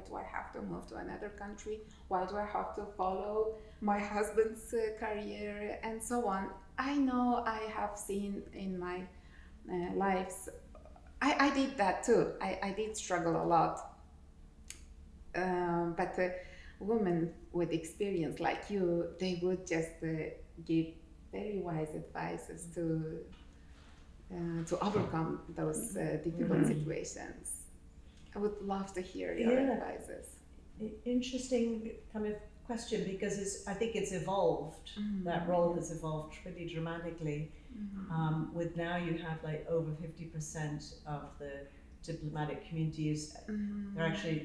[SPEAKER 3] do I have to move to another country? Why do I have to follow my husband's career, and so on? I know I have seen in my lives, I did that too. I did struggle a lot. But women with experience like you, they would just give very wise advices to overcome those difficult situations. I would love to hear your advices.
[SPEAKER 4] Interesting kind of question, because I think it's evolved. That role has evolved pretty dramatically. With now you have like over 50% of the diplomatic communities, they're actually,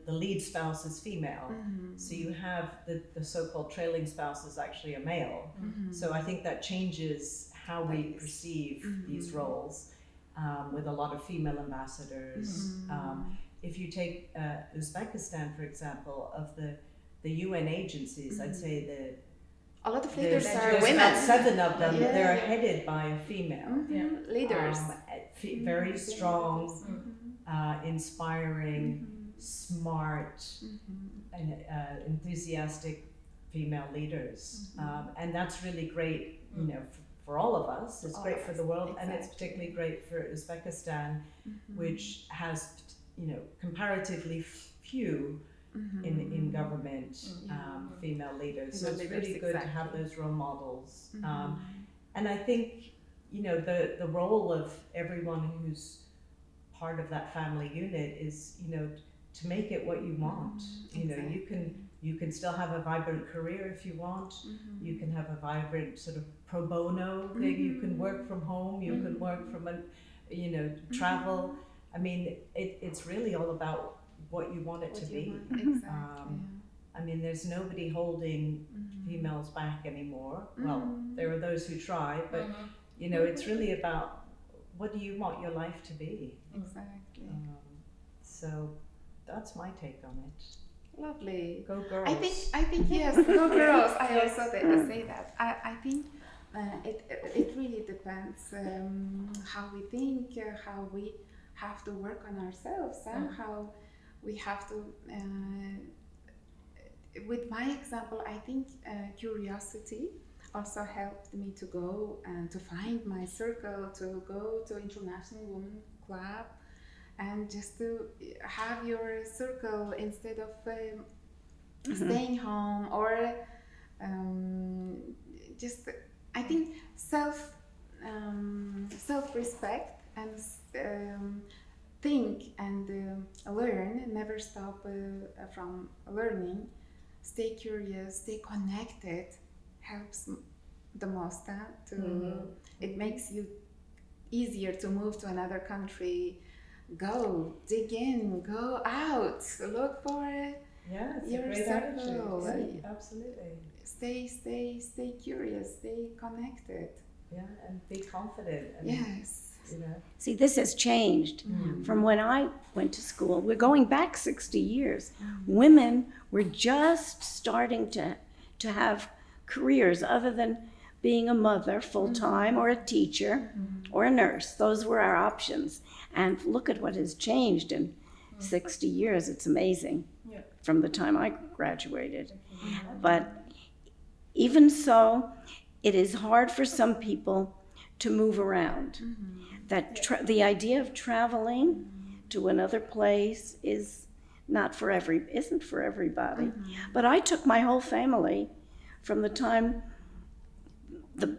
[SPEAKER 4] the lead spouse is female. So you have the so-called trailing spouse is actually a male. So I think that changes how we perceive these roles, with a lot of female ambassadors. If you take Uzbekistan, for example, of the UN agencies, I'd say
[SPEAKER 3] a lot of leaders are
[SPEAKER 4] there's
[SPEAKER 3] women.
[SPEAKER 4] about 7 of them. They're headed by a female.
[SPEAKER 3] Leaders.
[SPEAKER 4] Very strong, inspiring, smart, and enthusiastic female leaders. And that's really great, for all of us. It's great for the world, and it's particularly great for Uzbekistan, which has, comparatively few in government female leaders. So it's really good to have those role models. And I think, the role of everyone who's part of that family unit is, to make it what you want. You can still have a vibrant career if you want. You can have a vibrant sort of pro bono thing. You can work from home. You can work from travel. I mean, it's really all about what you want it to be. I mean, there's nobody holding females back anymore. Well, there are those who try, but it's really about, what do you want your life to be?
[SPEAKER 3] Exactly.
[SPEAKER 4] So that's my take on it.
[SPEAKER 3] Lovely.
[SPEAKER 4] Go girls.
[SPEAKER 3] I think yes, go girls. I also say that. I think it really depends how we think, how we have to work on ourselves, how we have to. With my example, I think curiosity also helped me to go and to find my circle, to go to International Women Club, and just to have your circle instead of staying home, or just, I think self-respect and think and learn, never stop from learning, stay curious, stay connected, helps the most. It makes you easier to move to another country, go dig in, go out, look for
[SPEAKER 4] it's
[SPEAKER 3] your
[SPEAKER 4] a great
[SPEAKER 3] circle.
[SPEAKER 4] attitude. Absolutely.
[SPEAKER 3] Stay curious, stay connected.
[SPEAKER 4] Yeah, and be confident. And,
[SPEAKER 3] Yes.
[SPEAKER 2] See, this has changed from when I went to school. We're going back 60 years. Women were just starting to have careers other than being a mother full-time, or a teacher, or a nurse. Those were our options. And look at what has changed in 60 years. It's amazing from the time I graduated. But even so, it is hard for some people to move around. That the idea of traveling to another place isn't for everybody. But I took my whole family from the time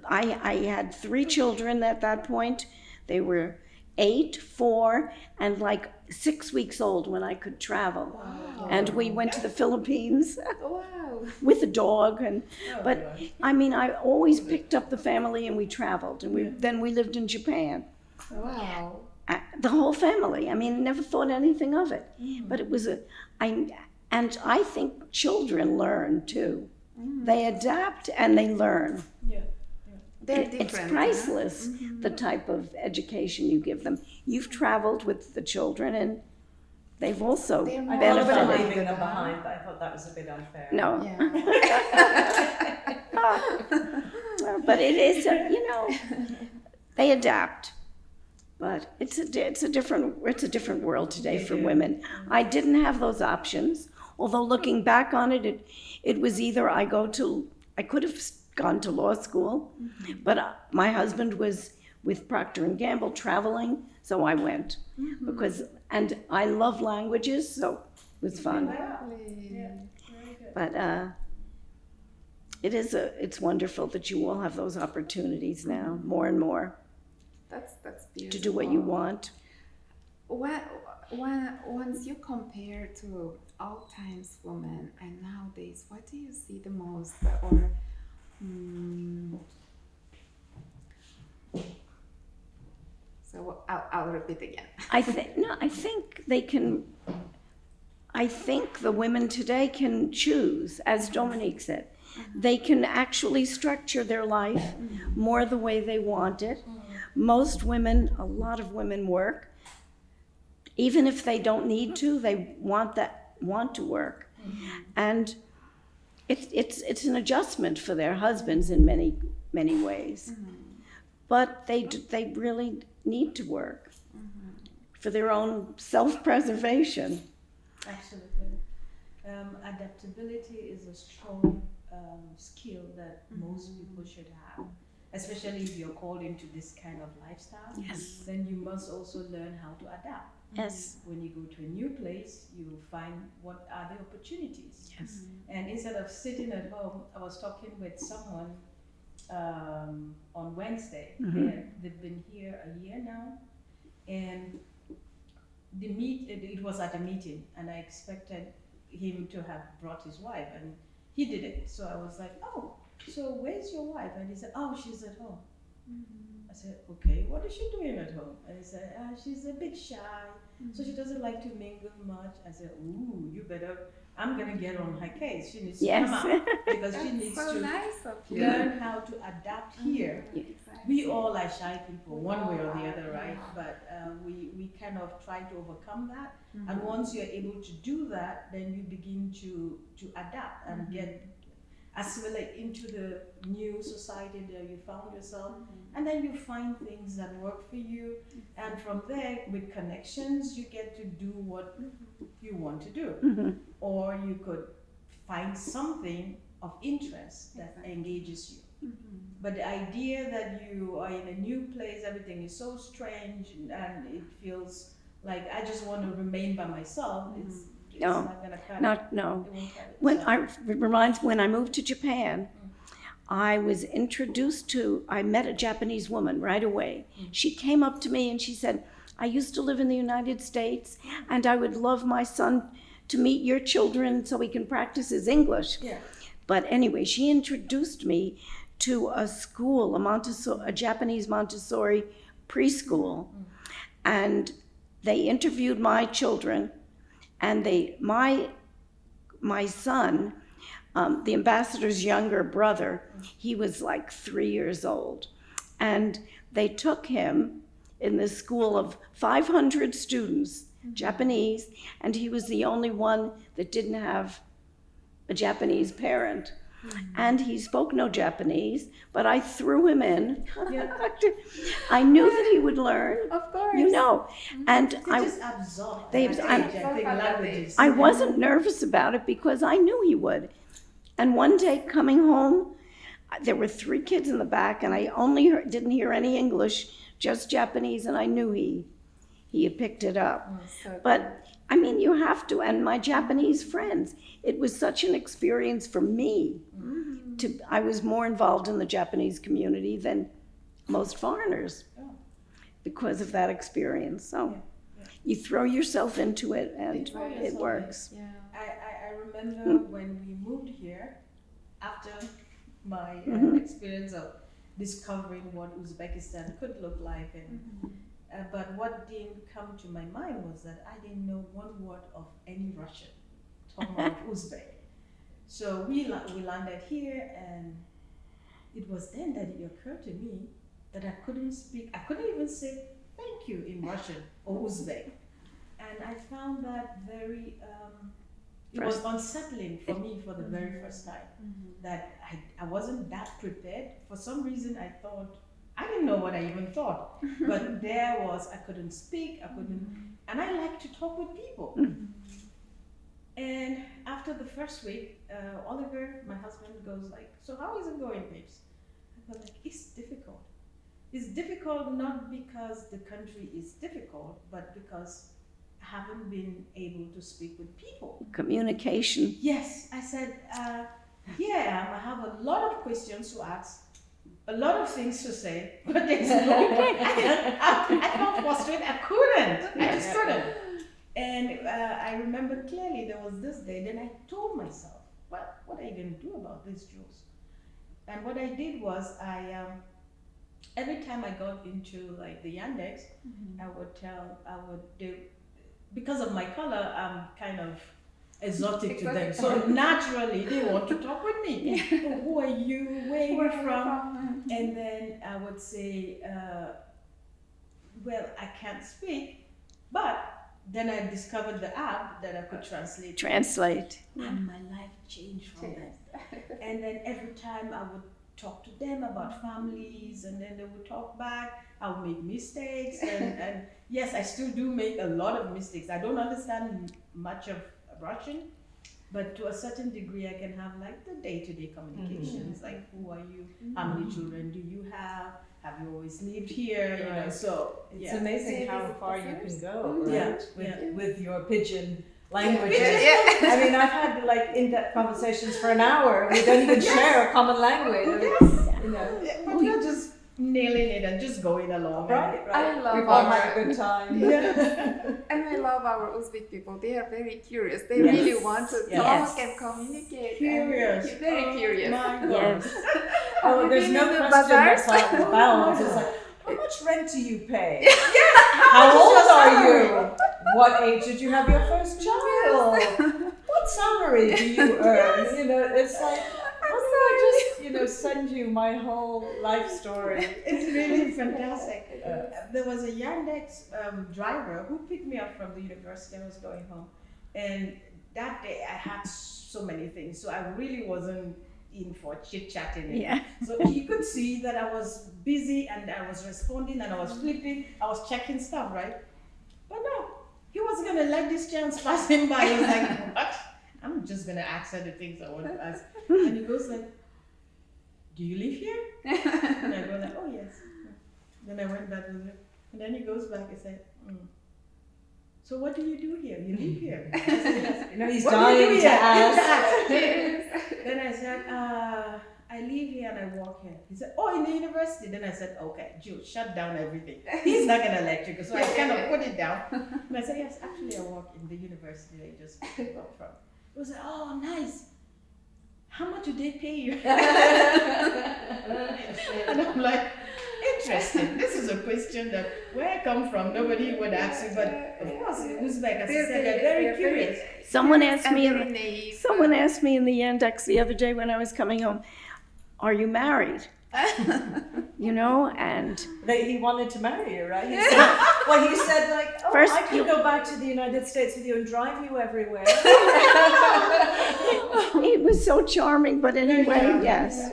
[SPEAKER 2] I had 3 children at that point. They were 8, 4, and like 6 weeks old when I could travel.
[SPEAKER 3] Wow.
[SPEAKER 2] And we went to the Philippines
[SPEAKER 3] Wow.
[SPEAKER 2] with a dog,
[SPEAKER 1] Oh,
[SPEAKER 2] but
[SPEAKER 1] gosh.
[SPEAKER 2] I mean, I always picked up the family and we traveled, and then we lived in Japan.
[SPEAKER 3] Wow.
[SPEAKER 2] The whole family. I mean, never thought anything of it, but it was and I think children learn too. They adapt and they learn.
[SPEAKER 1] Yeah.
[SPEAKER 3] They're different.
[SPEAKER 2] It's priceless, the type of education you give them. You've traveled with the children, and they've also
[SPEAKER 3] They're
[SPEAKER 4] I
[SPEAKER 3] more
[SPEAKER 4] thought about
[SPEAKER 2] benefited.
[SPEAKER 4] leaving them behind, but I thought that was a bit unfair.
[SPEAKER 2] No,
[SPEAKER 3] Yeah.
[SPEAKER 2] but it is, they adapt. But it's a different world today for women. I didn't have those options. Although looking back on it, it was either I could have gone to law school, but my husband was with Procter and Gamble traveling, so I went and I love languages, so it was fun.
[SPEAKER 3] Lovely.
[SPEAKER 2] But it's wonderful that you all have those opportunities now, more and more,
[SPEAKER 3] That's beautiful.
[SPEAKER 2] to do what you want.
[SPEAKER 3] Once you compare to old times women and nowadays, what do you see the most? Or so I'll repeat again.
[SPEAKER 2] I think the women today can choose, as Dominique said. They can actually structure their life more the way they want it. Most women, a lot of women work. Even if they don't need to, they want to work. And it's an adjustment for their husbands in many ways. But they really need to work for their own self-preservation.
[SPEAKER 1] Absolutely. Adaptability is a strong skill that most people should have, especially if you're called into this kind of lifestyle.
[SPEAKER 2] Yes.
[SPEAKER 1] Then you must also learn how to adapt.
[SPEAKER 2] Yes.
[SPEAKER 1] When you go to a new place, you find what are the opportunities.
[SPEAKER 2] Yes.
[SPEAKER 1] And instead of sitting at home, I was talking with someone on Wednesday. And they've been here a year now, and it was at a meeting, and I expected him to have brought his wife, and he didn't. So I was like, "Oh, so where's your wife?" And he said, "Oh, she's at home." I said, "Okay, what is she doing at home?" And he said, "She's a bit shy, so she doesn't like to mingle much." I said, "Ooh, you better, I'm gonna get on her case. She needs to
[SPEAKER 2] Yes.
[SPEAKER 1] come out because she
[SPEAKER 3] That's
[SPEAKER 1] needs
[SPEAKER 3] so
[SPEAKER 1] to
[SPEAKER 3] nice of you.
[SPEAKER 1] learn how to adapt here."
[SPEAKER 3] Exactly.
[SPEAKER 1] We all are shy people, one way or the other, right? But we kind of try to overcome that. And once you're able to do that, then you begin to adapt and assimilate into the new society that you found yourself. And then you find things that work for you. And from there, with connections, you get to do what you want to do. Or you could find something of interest that engages you. But the idea that you are in a new place, everything is so strange, and it feels like I just want to remain by myself, it's
[SPEAKER 2] No,
[SPEAKER 1] not going to cut it.
[SPEAKER 2] No.
[SPEAKER 1] It won't cut it.
[SPEAKER 2] When I moved to Japan, I was introduced to, I met a Japanese woman right away. She came up to me and she said, "I used to live in the United States, and I would love my son to meet your children so he can practice his English."
[SPEAKER 1] Yeah.
[SPEAKER 2] But anyway, she introduced me to a school, a Japanese Montessori preschool. And they interviewed my children, and my son, the ambassador's younger brother, he was like 3 years old. And they took him in this school of 500 students, Japanese, and he was the only one that didn't have a Japanese parent. And he spoke no Japanese, but I threw him in. I knew that he would learn,
[SPEAKER 3] Of course.
[SPEAKER 2] and
[SPEAKER 1] They
[SPEAKER 2] I
[SPEAKER 1] just absorb.
[SPEAKER 2] They
[SPEAKER 1] at that
[SPEAKER 2] absorb-
[SPEAKER 1] age, I think languages.
[SPEAKER 2] I wasn't nervous about it because I knew he would. And one day coming home, there were 3 kids in the back, and I only didn't hear any English, just Japanese, and I knew he he had picked it up.
[SPEAKER 3] So
[SPEAKER 2] But I mean, you have to, and my Japanese friends, it was such an experience for me. I was more involved in the Japanese community than most foreigners
[SPEAKER 1] Oh.
[SPEAKER 2] because of that experience. So
[SPEAKER 1] Yeah.
[SPEAKER 2] you throw yourself into it and
[SPEAKER 1] throw
[SPEAKER 2] it
[SPEAKER 1] yourself
[SPEAKER 2] works.
[SPEAKER 3] yeah.
[SPEAKER 1] I remember when we moved here, after my experience of discovering what Uzbekistan could look like, and but what didn't come to my mind was that I didn't know one word of any Russian, talking about Uzbek. So we landed here, and it was then that it occurred to me that I couldn't speak. I couldn't even say thank you in Russian or Uzbek, and I found that very. It was unsettling for me for the very first time that I wasn't that prepared. For some reason, I thought, I didn't know what I even thought, but there was, I couldn't speak, and I like to talk with people. And after the first week, Oliver, my husband, goes like, so how is it going, babes? I go like, it's difficult. It's difficult not because the country is difficult, but because I haven't been able to speak with people.
[SPEAKER 2] Communication.
[SPEAKER 1] Yes, I said, yeah, I have a lot of questions to ask, a lot of things to say, but there's no, I felt frustrated, I just couldn't. And I remember clearly there was this day, then I told myself, what are you going to do about this, Jules? And what I did was every time I got into like the Yandex, I would do, because of my color, I'm kind of exotic to them. So naturally, they want to talk with me. Oh, who are you? Where are you from? And then I would say, well, I can't speak, but then I discovered the app that I could translate. And my life changed from that. And then every time I would talk to them about families, and then they would talk back. I would make mistakes, and yes, I still do make a lot of mistakes. I don't understand much of Russian, but to a certain degree, I can have like the day-to-day communications, like who are you, how many children do you have you always lived here, you know,
[SPEAKER 4] Right.
[SPEAKER 1] so
[SPEAKER 4] It's
[SPEAKER 1] yeah.
[SPEAKER 4] amazing how far you can go,
[SPEAKER 1] Yeah,
[SPEAKER 4] right?
[SPEAKER 1] yeah.
[SPEAKER 4] With your pidgin language.
[SPEAKER 3] Yeah.
[SPEAKER 4] I mean, I've had like in-depth conversations for an hour. We don't even share a common language. I mean, you know,
[SPEAKER 1] But we're just nailing it and just going along.
[SPEAKER 4] right?
[SPEAKER 3] I love
[SPEAKER 4] We've all
[SPEAKER 3] our-
[SPEAKER 4] had a good time.
[SPEAKER 3] And I love our Uzbek people. They are very curious. They
[SPEAKER 4] Yes.
[SPEAKER 3] really want to
[SPEAKER 4] Yes.
[SPEAKER 3] talk and communicate.
[SPEAKER 1] Curious.
[SPEAKER 3] And very curious.
[SPEAKER 1] My God.
[SPEAKER 2] Yes.
[SPEAKER 4] Oh,
[SPEAKER 3] Have
[SPEAKER 4] there's
[SPEAKER 3] you
[SPEAKER 4] no
[SPEAKER 3] been in the
[SPEAKER 4] question
[SPEAKER 3] bazaars?
[SPEAKER 4] about bells. It's like, how much rent do you pay? How old are you? What age did you have your first child? What salary do you earn? You know, it's like, why don't I just, send you my whole life story?
[SPEAKER 1] It's really fantastic. There was a Yandex driver who picked me up from the university. I was going home, and that day I had so many things, so I really wasn't in for chit chatting.
[SPEAKER 2] Yeah.
[SPEAKER 1] So he could see that I was busy and I was responding and I was flipping, I was checking stuff, right? But no, he wasn't gonna let this chance pass him by. He was like, what? I'm just gonna ask her the things I want to ask. And he goes like, do you live here? And I go like, oh yes. Then I went back with him. And then he goes back and said, so what do you do here? You live here? I said, yes.
[SPEAKER 4] He's
[SPEAKER 1] What do you do
[SPEAKER 4] dying to
[SPEAKER 1] here?
[SPEAKER 4] ask.
[SPEAKER 1] Then I said, I live here and I work here. He said, oh, in the university. Then I said, okay, Jules, shut down everything. He's not gonna let you go. So I kind of put it down. And I said, yes, actually I work in the university that I just picked up from. He was like, oh, nice. How much do they pay you? And I'm like, interesting. This is a question that where I come from, nobody would ask you, but of course, in Uzbek, as I said, they're very curious.
[SPEAKER 2] Someone asked me
[SPEAKER 3] very
[SPEAKER 2] in
[SPEAKER 3] naive.
[SPEAKER 2] someone asked me in the Yandex the other day when I was coming home, "Are you married?" And
[SPEAKER 4] He wanted to marry you, right? He said, well, he said like, oh,
[SPEAKER 2] First
[SPEAKER 4] I could
[SPEAKER 2] you-
[SPEAKER 4] go back to the United States with you and drive you everywhere.
[SPEAKER 2] it was so charming. But anyway, yes,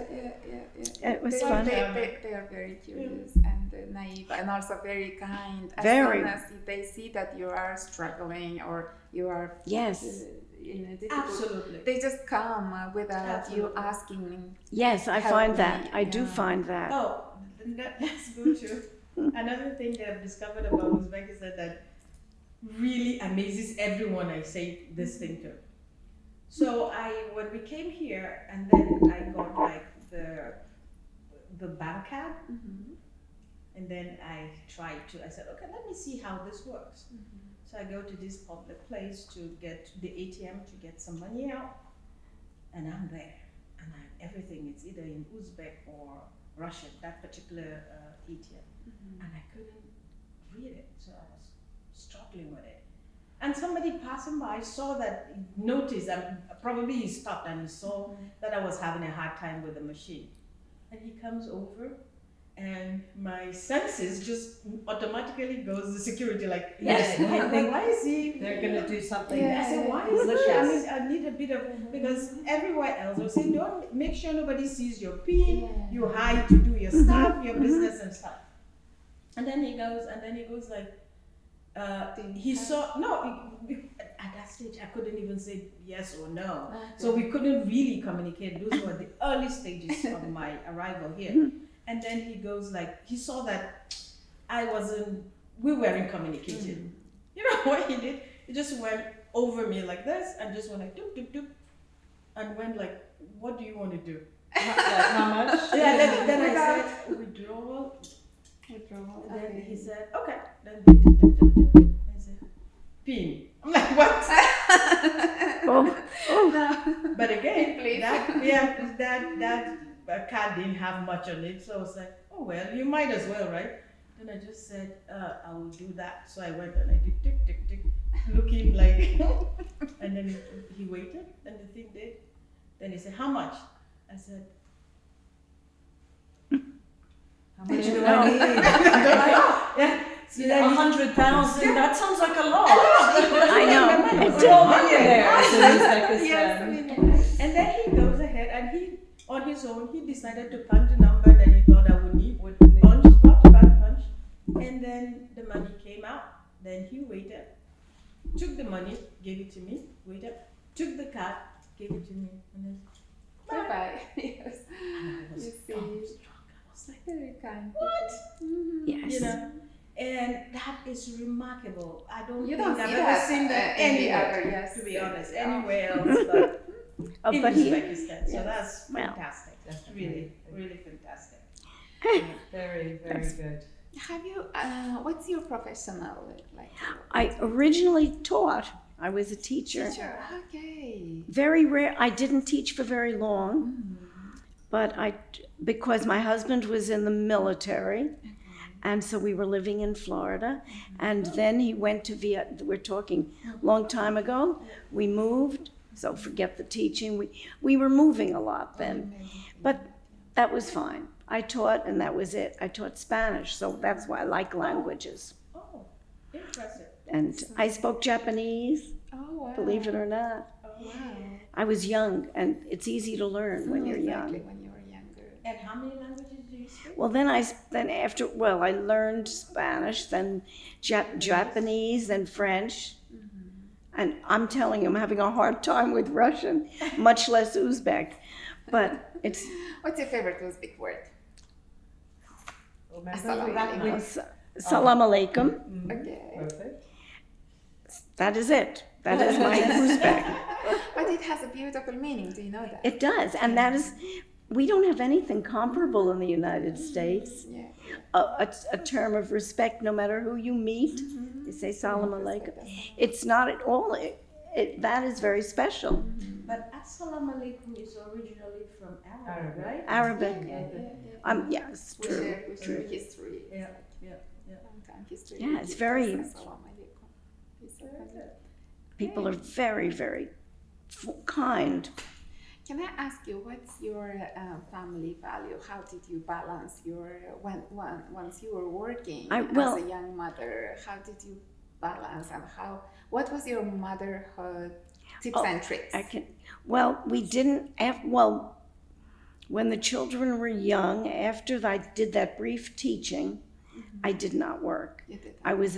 [SPEAKER 2] it was
[SPEAKER 3] they,
[SPEAKER 2] fun.
[SPEAKER 3] They are very curious and naive and also very kind. As
[SPEAKER 2] Very.
[SPEAKER 3] soon as they see that you are struggling or you are
[SPEAKER 2] Yes,
[SPEAKER 3] in a difficult,
[SPEAKER 1] Absolutely.
[SPEAKER 3] they just come without you
[SPEAKER 1] Absolutely.
[SPEAKER 3] asking.
[SPEAKER 2] yes, I
[SPEAKER 3] Help
[SPEAKER 2] find
[SPEAKER 3] me,
[SPEAKER 2] that. I do
[SPEAKER 3] yeah.
[SPEAKER 2] find that.
[SPEAKER 1] Oh, let's go to another thing that I've discovered about Uzbekistan, that really amazes everyone I say this thing to. So when we came here, and then I got like the bank card, and then I said, okay, let me see how this works. So I go to this public place to get the ATM to get some money out, and I'm there, and everything is either in Uzbek or Russian, that particular ATM, and I couldn't read it, so I was struggling with it. And somebody passing by saw that, noticed, and probably he stopped and he saw that I was having a hard time with the machine. And he comes over, and my senses just automatically goes to security, like,
[SPEAKER 2] Yes.
[SPEAKER 1] why is he?
[SPEAKER 4] They're going to do something.
[SPEAKER 1] I said, why is
[SPEAKER 4] Delicious.
[SPEAKER 1] that? I mean, I need a bit of, because everywhere else they'll say, don't, make sure nobody sees your PIN, you hide to do your stuff, your business and stuff. And then he goes like, he saw, at that stage I couldn't even say yes or no. So we couldn't really communicate. Those were the early stages of my arrival here. And then he goes like, he saw that we weren't communicating. You know what he did? He just went over me like this and just went like, doop, doop, doop, and went like, what do you want to do?
[SPEAKER 4] How much?
[SPEAKER 1] Yeah, then I said, withdrawal. And then he said, okay. Then I said, PIN. I'm like, what?
[SPEAKER 2] Oh,
[SPEAKER 1] But again,
[SPEAKER 3] Please.
[SPEAKER 1] that card didn't have much on it, so I was like, oh well, you might as well, right? Then I just said, I will do that. So I went and I did tick, tick, tick, looking like, and then he waited, and the thing did. Then he said, how much? I said,
[SPEAKER 4] How much do I need?
[SPEAKER 1] yeah. So then he-
[SPEAKER 4] 100,000? That sounds like a lot.
[SPEAKER 2] I know. It
[SPEAKER 4] We're all
[SPEAKER 2] did.
[SPEAKER 4] millionaires in Uzbekistan.
[SPEAKER 3] Yes,
[SPEAKER 1] And then he goes ahead and he, on his own, he decided to punch the number that he thought I would need. Punch. And then the money came out. Then he waited, took the money, gave it to me, waited, took the card, gave it to me, and then
[SPEAKER 3] bye-bye. Yes.
[SPEAKER 1] I was
[SPEAKER 3] You see.
[SPEAKER 1] dumbstruck. I was like,
[SPEAKER 3] Very kind.
[SPEAKER 1] what?
[SPEAKER 2] Yes.
[SPEAKER 1] You know? And that is remarkable. I don't
[SPEAKER 3] You
[SPEAKER 1] think
[SPEAKER 3] don't
[SPEAKER 1] I've
[SPEAKER 3] see
[SPEAKER 1] ever
[SPEAKER 3] that
[SPEAKER 1] seen that
[SPEAKER 3] any
[SPEAKER 1] anywhere,
[SPEAKER 3] other, yes.
[SPEAKER 1] to be honest,
[SPEAKER 3] Yeah.
[SPEAKER 1] anywhere else but
[SPEAKER 2] Oh,
[SPEAKER 1] in
[SPEAKER 2] but he,
[SPEAKER 1] Uzbekistan. So
[SPEAKER 3] Yes.
[SPEAKER 1] that's
[SPEAKER 2] Well,
[SPEAKER 1] fantastic. That's
[SPEAKER 4] definitely.
[SPEAKER 1] really fantastic.
[SPEAKER 4] Very, very good.
[SPEAKER 3] Have you, what's your professional, like,
[SPEAKER 2] I originally taught. I was a teacher.
[SPEAKER 3] teacher? Okay.
[SPEAKER 2] Very rare. I didn't teach for very long, but because my husband was in the military, and so we were living in Florida, and then he went to Vietnam. We're talking long time ago. We moved, so forget the teaching. We were moving a lot then, but that was fine. I taught, and that was it. I taught Spanish, so that's why I like languages.
[SPEAKER 1] Oh, impressive.
[SPEAKER 2] And I spoke Japanese,
[SPEAKER 3] Oh, wow.
[SPEAKER 2] believe it or not.
[SPEAKER 3] Wow.
[SPEAKER 2] I was young, and it's easy to learn when you're
[SPEAKER 3] Exactly,
[SPEAKER 2] young.
[SPEAKER 3] when you're younger.
[SPEAKER 1] And how many languages do you speak?
[SPEAKER 2] Well, then I learned Spanish, then Japanese, then French. And I'm telling you, I'm having a hard time with Russian, much less Uzbek. But it's
[SPEAKER 3] What's your favorite Uzbek word?
[SPEAKER 4] Remember that with
[SPEAKER 2] salam alaikum.
[SPEAKER 3] Okay.
[SPEAKER 4] perfect.
[SPEAKER 2] That is it. That is my Uzbek.
[SPEAKER 3] But it has a beautiful meaning, do you know that?
[SPEAKER 2] It does. And that is, we don't have anything comparable in the United States.
[SPEAKER 3] Yeah.
[SPEAKER 2] A term of respect, no matter who you meet. You say salam alaikum. It's not at all, that is very special.
[SPEAKER 1] But Assalamu alaikum is originally from Arabic,
[SPEAKER 4] Arabic.
[SPEAKER 1] right?
[SPEAKER 2] Arabic.
[SPEAKER 3] Yeah.
[SPEAKER 2] Yes,
[SPEAKER 3] We
[SPEAKER 2] true.
[SPEAKER 3] share history.
[SPEAKER 1] Yeah.
[SPEAKER 3] Long time history.
[SPEAKER 2] Yeah, it's very-
[SPEAKER 3] Assalamu alaikum. Peace of Allah.
[SPEAKER 2] People are very, very kind.
[SPEAKER 3] Can I ask you, what's your family value? How did you balance your once you were working
[SPEAKER 2] well-
[SPEAKER 3] as a young mother? How did you balance, and what was your motherhood tips
[SPEAKER 2] Oh,
[SPEAKER 3] and tricks?
[SPEAKER 2] We didn't when the children were young, after I did that brief teaching, I did not work.
[SPEAKER 3] You did.
[SPEAKER 2] I was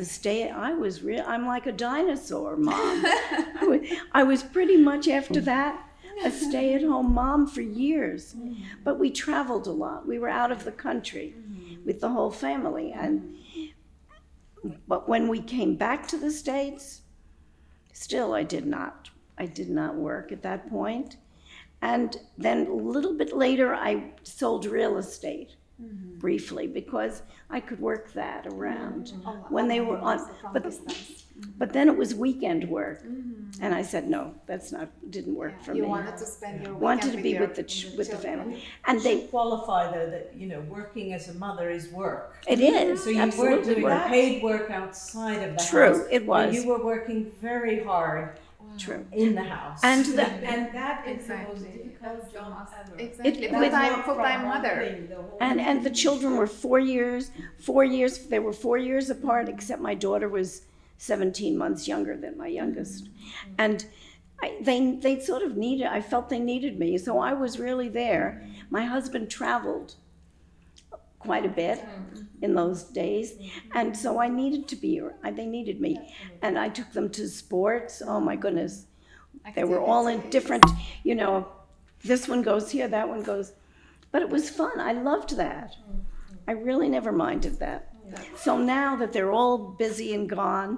[SPEAKER 2] I'm like a dinosaur mom. I was pretty much after that a stay-at-home mom for years. But we traveled a lot. We were out of the country with the whole family, and but when we came back to the States, still I did not work at that point. And then a little bit later, I sold real estate briefly because I could work that around when they were on. But then it was weekend work, and I said no, didn't work for
[SPEAKER 3] You
[SPEAKER 2] me.
[SPEAKER 3] wanted to spend your weekend
[SPEAKER 2] Wanted to be
[SPEAKER 3] your-
[SPEAKER 2] with the
[SPEAKER 3] children.
[SPEAKER 2] family, and they.
[SPEAKER 4] Qualify though that working as a mother is work.
[SPEAKER 2] It is
[SPEAKER 4] So you
[SPEAKER 2] absolutely
[SPEAKER 4] were doing
[SPEAKER 2] work.
[SPEAKER 4] paid work outside of the
[SPEAKER 2] True,
[SPEAKER 4] house.
[SPEAKER 2] it was.
[SPEAKER 4] And you were working very hard
[SPEAKER 2] True.
[SPEAKER 4] in the house.
[SPEAKER 2] And
[SPEAKER 1] And that is the most
[SPEAKER 3] Exactly.
[SPEAKER 1] difficult
[SPEAKER 3] That's the
[SPEAKER 1] job
[SPEAKER 3] most-
[SPEAKER 1] ever.
[SPEAKER 3] Exactly.
[SPEAKER 2] It-
[SPEAKER 3] Full-time mother.
[SPEAKER 2] And the children were 4 years. They were 4 years apart, except my daughter was 17 months younger than my youngest, and they sort of I felt they needed me, so I was really there. My husband traveled quite a bit in those days, and so I needed to be. They needed me, and I took them to sports. Oh my goodness, they were all in different. This one goes here, that one goes, but it was fun. I loved that. I really never minded that. So now that they're all busy and gone,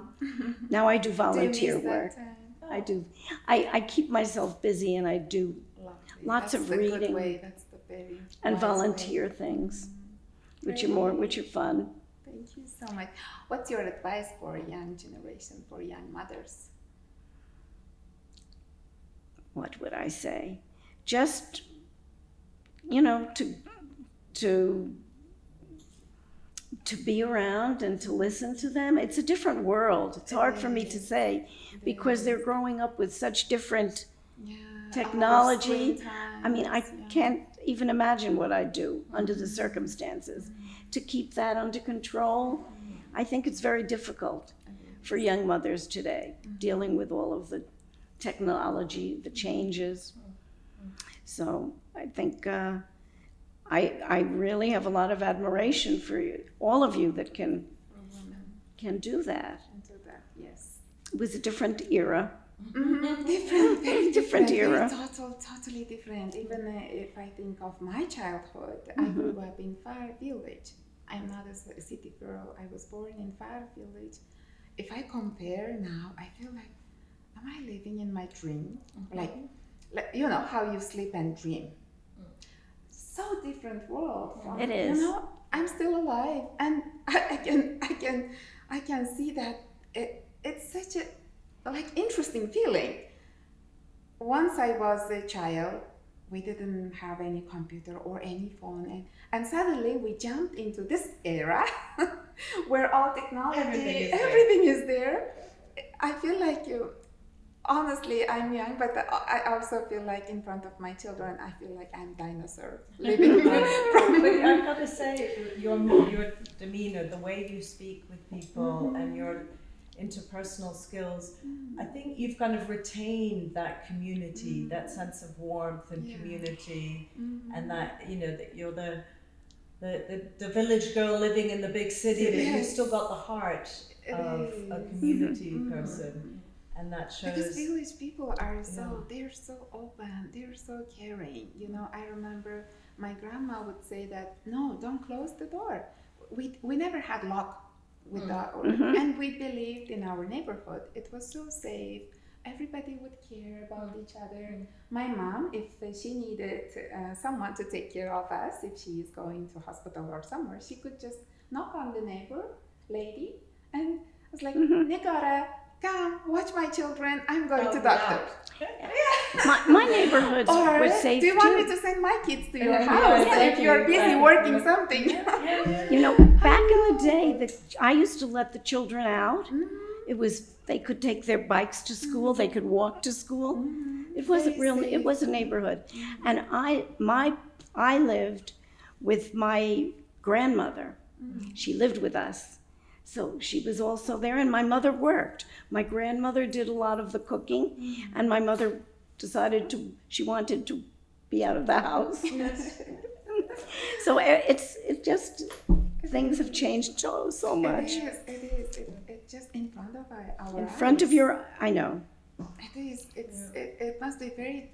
[SPEAKER 2] now I do volunteer
[SPEAKER 3] Do you miss that
[SPEAKER 2] work.
[SPEAKER 3] time?
[SPEAKER 2] I do. I keep myself busy and I do
[SPEAKER 3] Lovely.
[SPEAKER 2] Lots
[SPEAKER 3] That's
[SPEAKER 2] of
[SPEAKER 3] the good
[SPEAKER 2] reading
[SPEAKER 3] way. That's the very
[SPEAKER 2] and
[SPEAKER 3] wise way.
[SPEAKER 2] volunteer things, which are fun.
[SPEAKER 3] Thank you so much. What's your advice for a young generation, for young mothers?
[SPEAKER 2] What would I say? Just, to be around and to listen to them. It's a different world. It's hard for me to say because they're growing up with such different
[SPEAKER 3] Yeah,
[SPEAKER 2] technology. I mean, I
[SPEAKER 3] times, yeah.
[SPEAKER 2] can't even imagine what I'd do under the circumstances to keep that under control. I think it's very difficult for young mothers today, dealing with all of the technology, the changes. So I think I really have a lot of admiration for all of you that can do that.
[SPEAKER 3] Into that, yes.
[SPEAKER 2] It was a different era.
[SPEAKER 3] Different, very
[SPEAKER 2] Different era.
[SPEAKER 3] Totally different. Even if I think of my childhood, I grew up in Far Village. I'm not a city girl. I was born in Far Village. If I compare now, I feel like, am I living in my dream? Like how you sleep and dream. So different world. From,
[SPEAKER 2] It is.
[SPEAKER 3] I'm still alive, and I can see that it's such a interesting feeling. Once I was a child, we didn't have any computer or any phone, and suddenly we jumped into this era where all technology, everything is there. I feel like honestly, I'm young, but I also feel like in front of my children, I feel like I'm dinosaur living.
[SPEAKER 4] But I've got to say, your demeanor, the way you speak with people, and your interpersonal skills, I think you've kind of retained that community, that sense of warmth and community, and that that you're the village girl living in the big city, but you've still got the heart of a community person. And that shows.
[SPEAKER 3] Because village people are they're so open, they're so caring. I remember my grandma would say that, no, don't close the door. We never had lock with the and we believed in our neighborhood. It was so safe. Everybody would care about each other. My mom, if she needed someone to take care of us, if she is going to hospital or somewhere, she could just knock on the neighbor lady and was like, Nicola, come, watch my children. I'm going to doctor.
[SPEAKER 2] My neighborhoods
[SPEAKER 3] Or
[SPEAKER 2] were safe
[SPEAKER 3] do you want
[SPEAKER 2] too.
[SPEAKER 3] me to send my kids to your house if you're busy working something?
[SPEAKER 2] Back in the day, I used to let the children out. They could take their bikes to school. They could walk to school. It wasn't really. It was a neighborhood, and I lived with my grandmother. She lived with us. So she was also there, and my mother worked. My grandmother did a lot of the cooking, and my mother decided she wanted to be out of the house. So it's just, things have changed so much.
[SPEAKER 3] It is. It's just in front of our
[SPEAKER 2] In front of
[SPEAKER 3] eyes.
[SPEAKER 2] I know.
[SPEAKER 3] It is. It must be very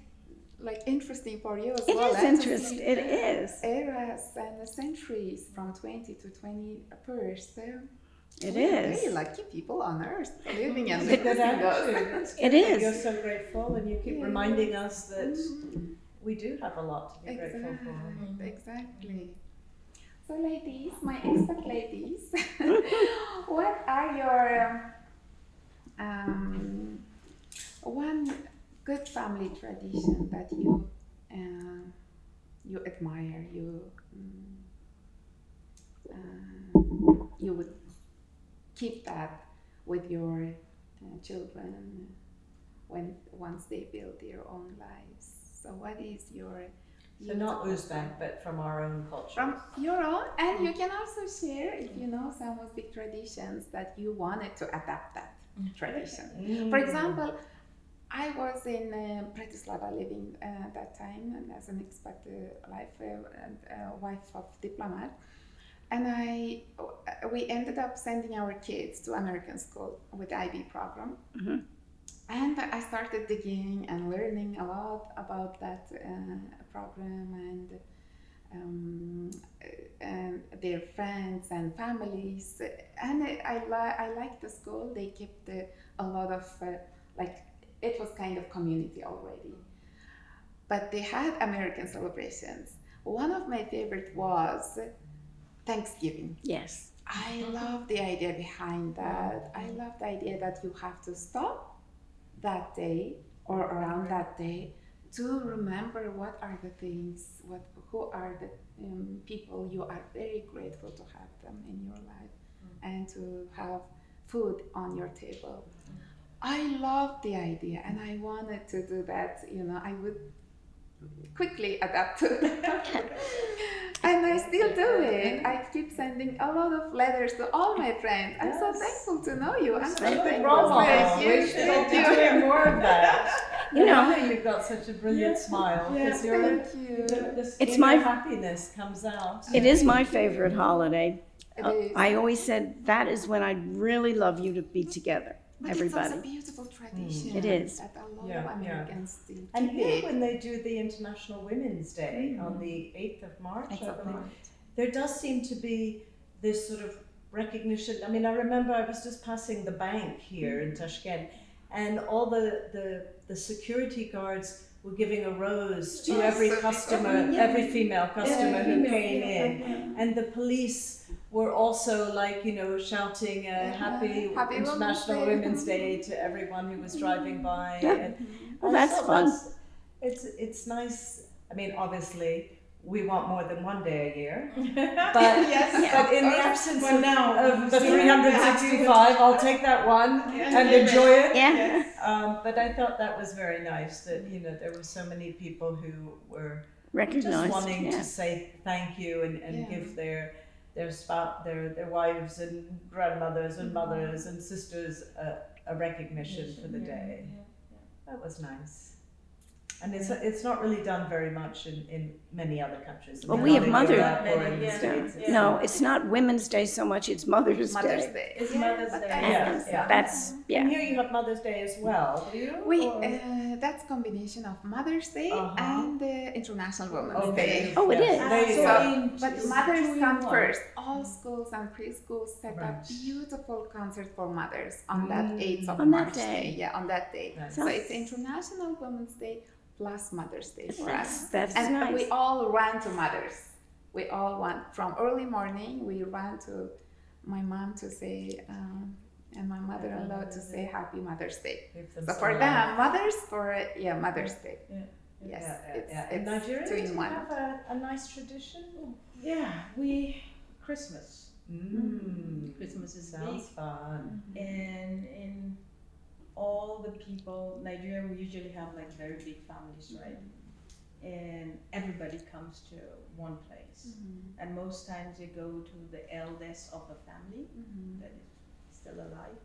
[SPEAKER 3] interesting for you as
[SPEAKER 2] It
[SPEAKER 3] well.
[SPEAKER 2] is interesting. It is.
[SPEAKER 3] Eras and the centuries from 20 to 21st.
[SPEAKER 2] It
[SPEAKER 3] We are
[SPEAKER 2] is.
[SPEAKER 3] very lucky people on earth living and
[SPEAKER 4] It's a good
[SPEAKER 3] witnessing those.
[SPEAKER 4] attitude. It's
[SPEAKER 2] It
[SPEAKER 4] good that
[SPEAKER 2] is.
[SPEAKER 4] You're so grateful, and you keep
[SPEAKER 3] Yeah.
[SPEAKER 4] reminding us that we do have a lot to be grateful for.
[SPEAKER 3] Exactly. So, ladies, my expert ladies, what are your one good family tradition that you admire, you would keep that with your children once they build their own lives? So, what is your
[SPEAKER 4] So not Uzbek, but from our own culture.
[SPEAKER 3] from your own, and you can also share if you know some of the traditions that you wanted to adapt that tradition. For example, I was in Bratislava living that time and as an expat life and wife of diplomat, and we ended up sending our kids to American school with the IB program. And I started digging and learning a lot about that program and their friends and families. And I liked the school. They kept a lot of, it was kind of community already. But they had American celebrations. One of my favorite was Thanksgiving.
[SPEAKER 2] Yes.
[SPEAKER 3] I love the idea behind that. I love the idea that you have to stop that day or around that day to remember what are the things, who are the people you are very grateful to have them in your life and to have food on your table. I love the idea and I wanted to do that. I would quickly adapt to that. And I still do it. I keep sending a lot of letters to all my friends. I'm so thankful to know you. I'm so thankful. Thank you.
[SPEAKER 4] We should be doing more of that.
[SPEAKER 2] You know,
[SPEAKER 4] You've got such a brilliant smile.
[SPEAKER 1] Yes,
[SPEAKER 4] Because
[SPEAKER 3] Thank you.
[SPEAKER 4] the
[SPEAKER 2] It's
[SPEAKER 4] inner
[SPEAKER 2] my-
[SPEAKER 4] happiness comes out.
[SPEAKER 2] it is my favorite holiday.
[SPEAKER 3] It is.
[SPEAKER 2] I always said that is when I'd really love you to be together,
[SPEAKER 3] But it's also a
[SPEAKER 2] everybody.
[SPEAKER 3] beautiful tradition.
[SPEAKER 2] It is.
[SPEAKER 3] That a lot
[SPEAKER 4] Yeah,
[SPEAKER 3] of Americans still
[SPEAKER 4] And
[SPEAKER 3] keep
[SPEAKER 4] here,
[SPEAKER 3] it.
[SPEAKER 4] when they do the International Women's Day on the 8th of March, I believe, there does seem to be this sort of recognition. I mean, I remember I was just passing the bank here in Tashkent, and all the security guards were giving a rose to
[SPEAKER 3] Yes.
[SPEAKER 4] every customer, every female customer who came in. And the police were also shouting happy
[SPEAKER 3] Happy
[SPEAKER 4] International
[SPEAKER 3] Women's
[SPEAKER 4] Women's Day to everyone who was driving by.
[SPEAKER 2] Yeah.
[SPEAKER 4] And
[SPEAKER 2] Well,
[SPEAKER 4] I
[SPEAKER 2] that's
[SPEAKER 4] thought
[SPEAKER 2] fun.
[SPEAKER 4] It's nice. I mean, obviously, we want more than one day a year, but but in the absence
[SPEAKER 1] For now,
[SPEAKER 4] of the 365, I'll take that one and enjoy it.
[SPEAKER 2] Yeah.
[SPEAKER 4] But I thought that was very nice that there were so many people who were just
[SPEAKER 2] Recognized.
[SPEAKER 4] wanting
[SPEAKER 2] Yeah.
[SPEAKER 4] to say thank you and
[SPEAKER 3] Yeah.
[SPEAKER 4] give their spouse, their wives and grandmothers and mothers and sisters a recognition for the day. That was nice. And it's not really done very much in many other countries.
[SPEAKER 2] Well,
[SPEAKER 4] I
[SPEAKER 2] we
[SPEAKER 4] mean,
[SPEAKER 2] have
[SPEAKER 4] not in
[SPEAKER 2] Mother-
[SPEAKER 4] Europe or in the
[SPEAKER 1] Yeah.
[SPEAKER 4] States. It's
[SPEAKER 2] No,
[SPEAKER 4] not.
[SPEAKER 2] it's not Women's Day so much, it's Mother's
[SPEAKER 3] Mother's
[SPEAKER 2] Day.
[SPEAKER 3] Day.
[SPEAKER 1] It's
[SPEAKER 3] Yeah,
[SPEAKER 1] Mother's
[SPEAKER 3] but
[SPEAKER 1] Day.
[SPEAKER 3] that's-
[SPEAKER 4] Yeah.
[SPEAKER 2] That's,
[SPEAKER 4] And
[SPEAKER 2] yeah.
[SPEAKER 4] here you have Mother's Day as well, do you?
[SPEAKER 3] We
[SPEAKER 4] Or-
[SPEAKER 3] that's combination of Mother's Day and International Women's
[SPEAKER 4] Okay.
[SPEAKER 3] Day.
[SPEAKER 2] Oh, it is.
[SPEAKER 4] There you
[SPEAKER 3] So,
[SPEAKER 4] go.
[SPEAKER 3] but mothers come first. All schools and preschools set up
[SPEAKER 4] Right.
[SPEAKER 3] beautiful concert for mothers on that 8th of
[SPEAKER 2] On that
[SPEAKER 3] March
[SPEAKER 2] day.
[SPEAKER 3] Yeah, on that day.
[SPEAKER 4] Nice.
[SPEAKER 3] So it's International Women's Day plus Mother's Day for us.
[SPEAKER 2] That's
[SPEAKER 3] And
[SPEAKER 2] nice.
[SPEAKER 3] we all ran to mothers. We all went from early morning. We ran to my mom to say, and my mother-in-law to say Happy Mother's Day.
[SPEAKER 4] Give them
[SPEAKER 3] So
[SPEAKER 4] some
[SPEAKER 3] for
[SPEAKER 4] love.
[SPEAKER 3] them, mothers for Mother's Day. Yes,
[SPEAKER 4] In
[SPEAKER 3] it's
[SPEAKER 4] Nigeria,
[SPEAKER 3] two
[SPEAKER 4] do
[SPEAKER 3] in
[SPEAKER 4] you
[SPEAKER 3] one.
[SPEAKER 4] have a nice tradition?
[SPEAKER 1] Christmas. Christmas is
[SPEAKER 4] Sounds
[SPEAKER 1] big,
[SPEAKER 4] fun.
[SPEAKER 1] and in all the people, Nigeria, we usually have very big families, right? And everybody comes to one place, and most times you go to the eldest of the family that is still alive,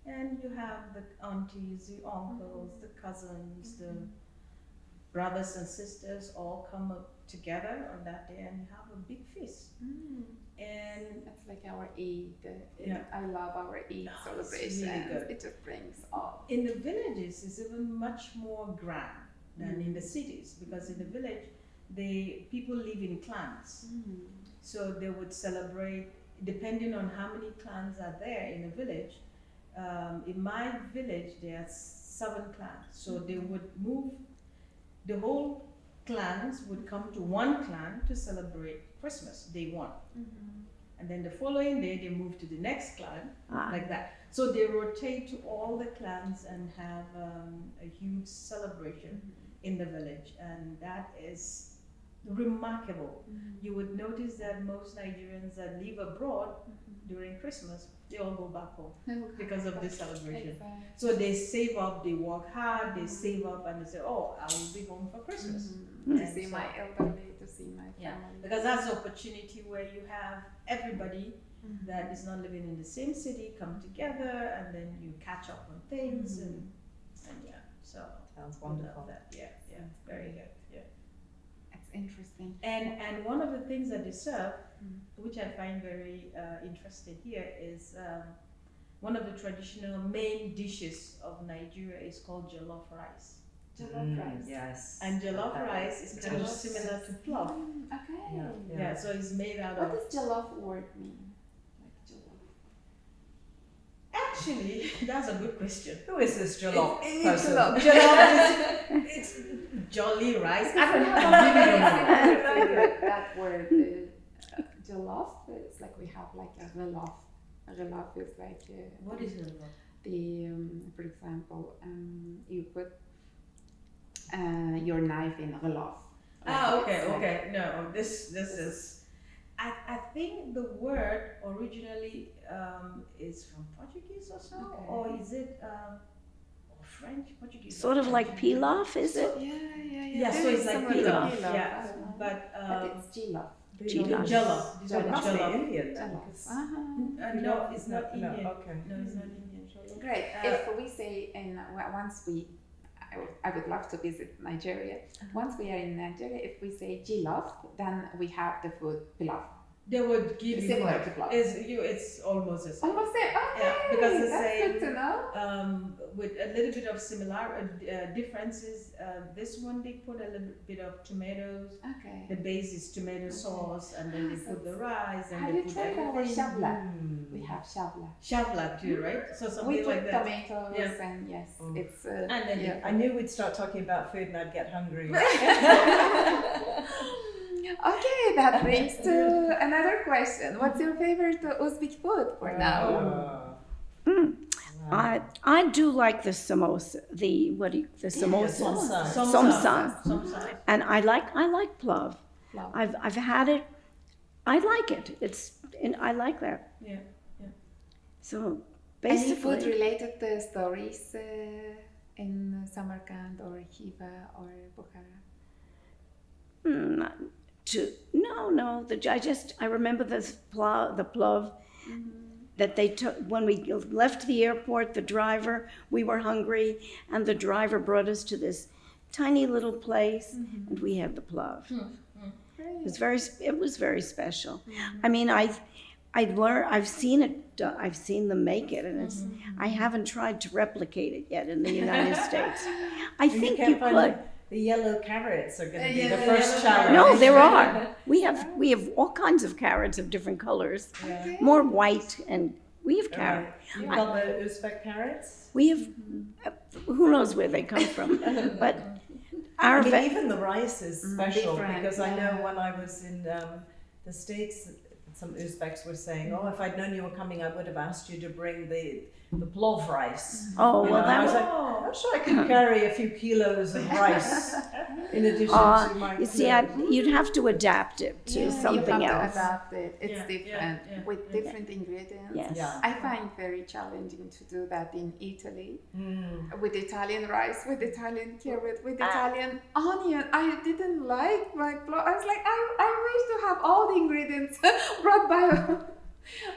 [SPEAKER 1] and you have the aunties, the uncles, the cousins, the brothers and sisters all come up together on that day and have a big feast. And
[SPEAKER 3] That's like our Eid.
[SPEAKER 4] Yeah.
[SPEAKER 3] I love our Eid
[SPEAKER 1] Oh,
[SPEAKER 3] celebrations.
[SPEAKER 1] it's really good.
[SPEAKER 3] It just brings all.
[SPEAKER 1] in the villages, it's even much more grand than in the cities, because in the village, people live in clans. So they would celebrate depending on how many clans are there in a village, in my village there are 7 clans. So they would move, the whole clans would come to one clan to celebrate Christmas, day 1. And then the following day they move to the next clan, like that. So they rotate to all the clans and have a huge celebration in the village, and that is remarkable. You would notice that most Nigerians that live abroad during Christmas, they all go back home because of this celebration.
[SPEAKER 3] Exactly.
[SPEAKER 1] So they save up, they work hard, they save up, and they say, oh, I will be home for Christmas.
[SPEAKER 3] To
[SPEAKER 1] And
[SPEAKER 3] see
[SPEAKER 1] so-
[SPEAKER 3] my elderly, to see my
[SPEAKER 1] Yeah,
[SPEAKER 3] family.
[SPEAKER 1] because that's the opportunity where you have everybody that is not living in the same city come together, and then you catch up on things, and yeah, so.
[SPEAKER 4] Sounds
[SPEAKER 1] we love
[SPEAKER 4] wonderful.
[SPEAKER 1] that. Yeah, yeah, very good, yeah.
[SPEAKER 3] It's interesting.
[SPEAKER 1] And one of the things that they serve, which I find very interesting here, is one of the traditional main dishes of Nigeria is called jollof rice.
[SPEAKER 3] Jollof rice.
[SPEAKER 4] Yes.
[SPEAKER 1] And jollof rice is kind of
[SPEAKER 3] Jollof
[SPEAKER 1] similar to plof.
[SPEAKER 3] Okay.
[SPEAKER 4] Yeah.
[SPEAKER 1] Yeah, so it's made out
[SPEAKER 3] What
[SPEAKER 1] of.
[SPEAKER 3] does jollof word mean? Like jollof.
[SPEAKER 1] Actually, that's a good question.
[SPEAKER 4] Who is this Jollof
[SPEAKER 1] It's
[SPEAKER 4] person?
[SPEAKER 3] Jollof.
[SPEAKER 1] Jollof is it's jolly rice. I don't know.
[SPEAKER 3] That word, jollof. It's like we have like a relaf. A relaf is like
[SPEAKER 1] What is it?
[SPEAKER 3] the, for example, you put your knife in a relaf.
[SPEAKER 1] Ah, okay,
[SPEAKER 3] It's like-
[SPEAKER 1] okay. No, this is. I think the word originally is from Portuguese or so,
[SPEAKER 3] Okay.
[SPEAKER 1] or is it or French? Portuguese.
[SPEAKER 2] Sort of like pilaf, is it?
[SPEAKER 3] Yeah.
[SPEAKER 1] Yeah, so it's like
[SPEAKER 3] Similar to
[SPEAKER 1] pilaf.
[SPEAKER 3] pilaf,
[SPEAKER 1] Yeah, but
[SPEAKER 3] it's jilaf.
[SPEAKER 2] Jollof.
[SPEAKER 1] jollof.
[SPEAKER 4] So it must be
[SPEAKER 1] Jollof.
[SPEAKER 4] Indian then.
[SPEAKER 3] Jollof.
[SPEAKER 4] 'cause-
[SPEAKER 1] No, it's not
[SPEAKER 4] No,
[SPEAKER 1] Indian.
[SPEAKER 4] okay.
[SPEAKER 1] No, it's not Indian.
[SPEAKER 3] Great.
[SPEAKER 1] Uh,
[SPEAKER 3] If we say, and once I would love to visit Nigeria. Once we are in Nigeria, if we say jilaf, then we have the food pilaf.
[SPEAKER 1] They would give you.
[SPEAKER 3] Similar to pilaf.
[SPEAKER 1] It's almost the same.
[SPEAKER 3] Almost same. Okay.
[SPEAKER 1] Yeah, because the
[SPEAKER 3] That's
[SPEAKER 1] same-
[SPEAKER 3] good to know.
[SPEAKER 1] With a little bit of similar differences. This one they put a little bit of tomatoes.
[SPEAKER 3] Okay.
[SPEAKER 1] The base is tomato sauce, and then they put the rice, and
[SPEAKER 3] Have
[SPEAKER 1] they
[SPEAKER 3] you
[SPEAKER 1] put
[SPEAKER 3] tried our
[SPEAKER 1] everything.
[SPEAKER 3] shavla?
[SPEAKER 4] Mm.
[SPEAKER 3] We have shavla.
[SPEAKER 1] Shavla too, right? So
[SPEAKER 3] We
[SPEAKER 1] something
[SPEAKER 3] put
[SPEAKER 1] like that.
[SPEAKER 3] tomatoes
[SPEAKER 1] Yeah.
[SPEAKER 3] and yes,
[SPEAKER 4] Mm.
[SPEAKER 3] it's.
[SPEAKER 1] And then
[SPEAKER 3] yeah.
[SPEAKER 4] I knew we'd start talking about food and I'd get hungry.
[SPEAKER 3] Okay, that brings to another question. What's your favorite Uzbek food for now?
[SPEAKER 2] I do like the samosa, the samosa,
[SPEAKER 4] Somsa.
[SPEAKER 2] Somsa. And I like plov.
[SPEAKER 3] Plov.
[SPEAKER 2] I've had it. I like it. I like that.
[SPEAKER 1] Yeah.
[SPEAKER 2] So
[SPEAKER 3] Any food
[SPEAKER 2] basically,
[SPEAKER 3] related to stories in Samarkand or Khiva or Bukhara?
[SPEAKER 2] I remember the plov that they took when we left the airport. The driver, we were hungry, and the driver brought us to this tiny little place, and we had the plov. It was very special. I mean, I've seen it. I've seen them make it, and I haven't tried to replicate it yet in the United States. I think you could.
[SPEAKER 4] The yellow carrots are going to be
[SPEAKER 3] Yeah,
[SPEAKER 4] the
[SPEAKER 3] the
[SPEAKER 4] first
[SPEAKER 3] yellow
[SPEAKER 4] challenge.
[SPEAKER 2] No, there are. We have all kinds of carrots of different colors.
[SPEAKER 4] Yeah.
[SPEAKER 2] More white, and we have
[SPEAKER 4] Right.
[SPEAKER 2] carrot.
[SPEAKER 4] You've got the Uzbek carrots?
[SPEAKER 2] We have. Who knows where they come from? But our
[SPEAKER 4] I mean,
[SPEAKER 2] ve-
[SPEAKER 4] even the rice is special
[SPEAKER 3] different,
[SPEAKER 4] because I know
[SPEAKER 3] yeah.
[SPEAKER 4] when I was in the States, some Uzbeks were saying, "Oh, if I'd known you were coming, I would have asked you to bring the plov rice."
[SPEAKER 2] oh
[SPEAKER 4] You
[SPEAKER 2] well,
[SPEAKER 4] know, I was
[SPEAKER 2] that
[SPEAKER 4] like, I'm sure I could carry a few kilos of rice in addition to my.
[SPEAKER 2] you see, you'd have to adapt it to something
[SPEAKER 3] you have
[SPEAKER 2] else.
[SPEAKER 3] To adapt it. It's
[SPEAKER 1] Yeah,
[SPEAKER 3] different
[SPEAKER 1] yeah, yeah,
[SPEAKER 3] with
[SPEAKER 1] yeah.
[SPEAKER 3] different ingredients.
[SPEAKER 2] Yes.
[SPEAKER 4] Yeah.
[SPEAKER 3] I find very challenging to do that in Italy
[SPEAKER 4] Mm.
[SPEAKER 3] with Italian rice, with Italian carrot, with Italian onion. I didn't like my plov. I was like, I wish to have all the ingredients brought by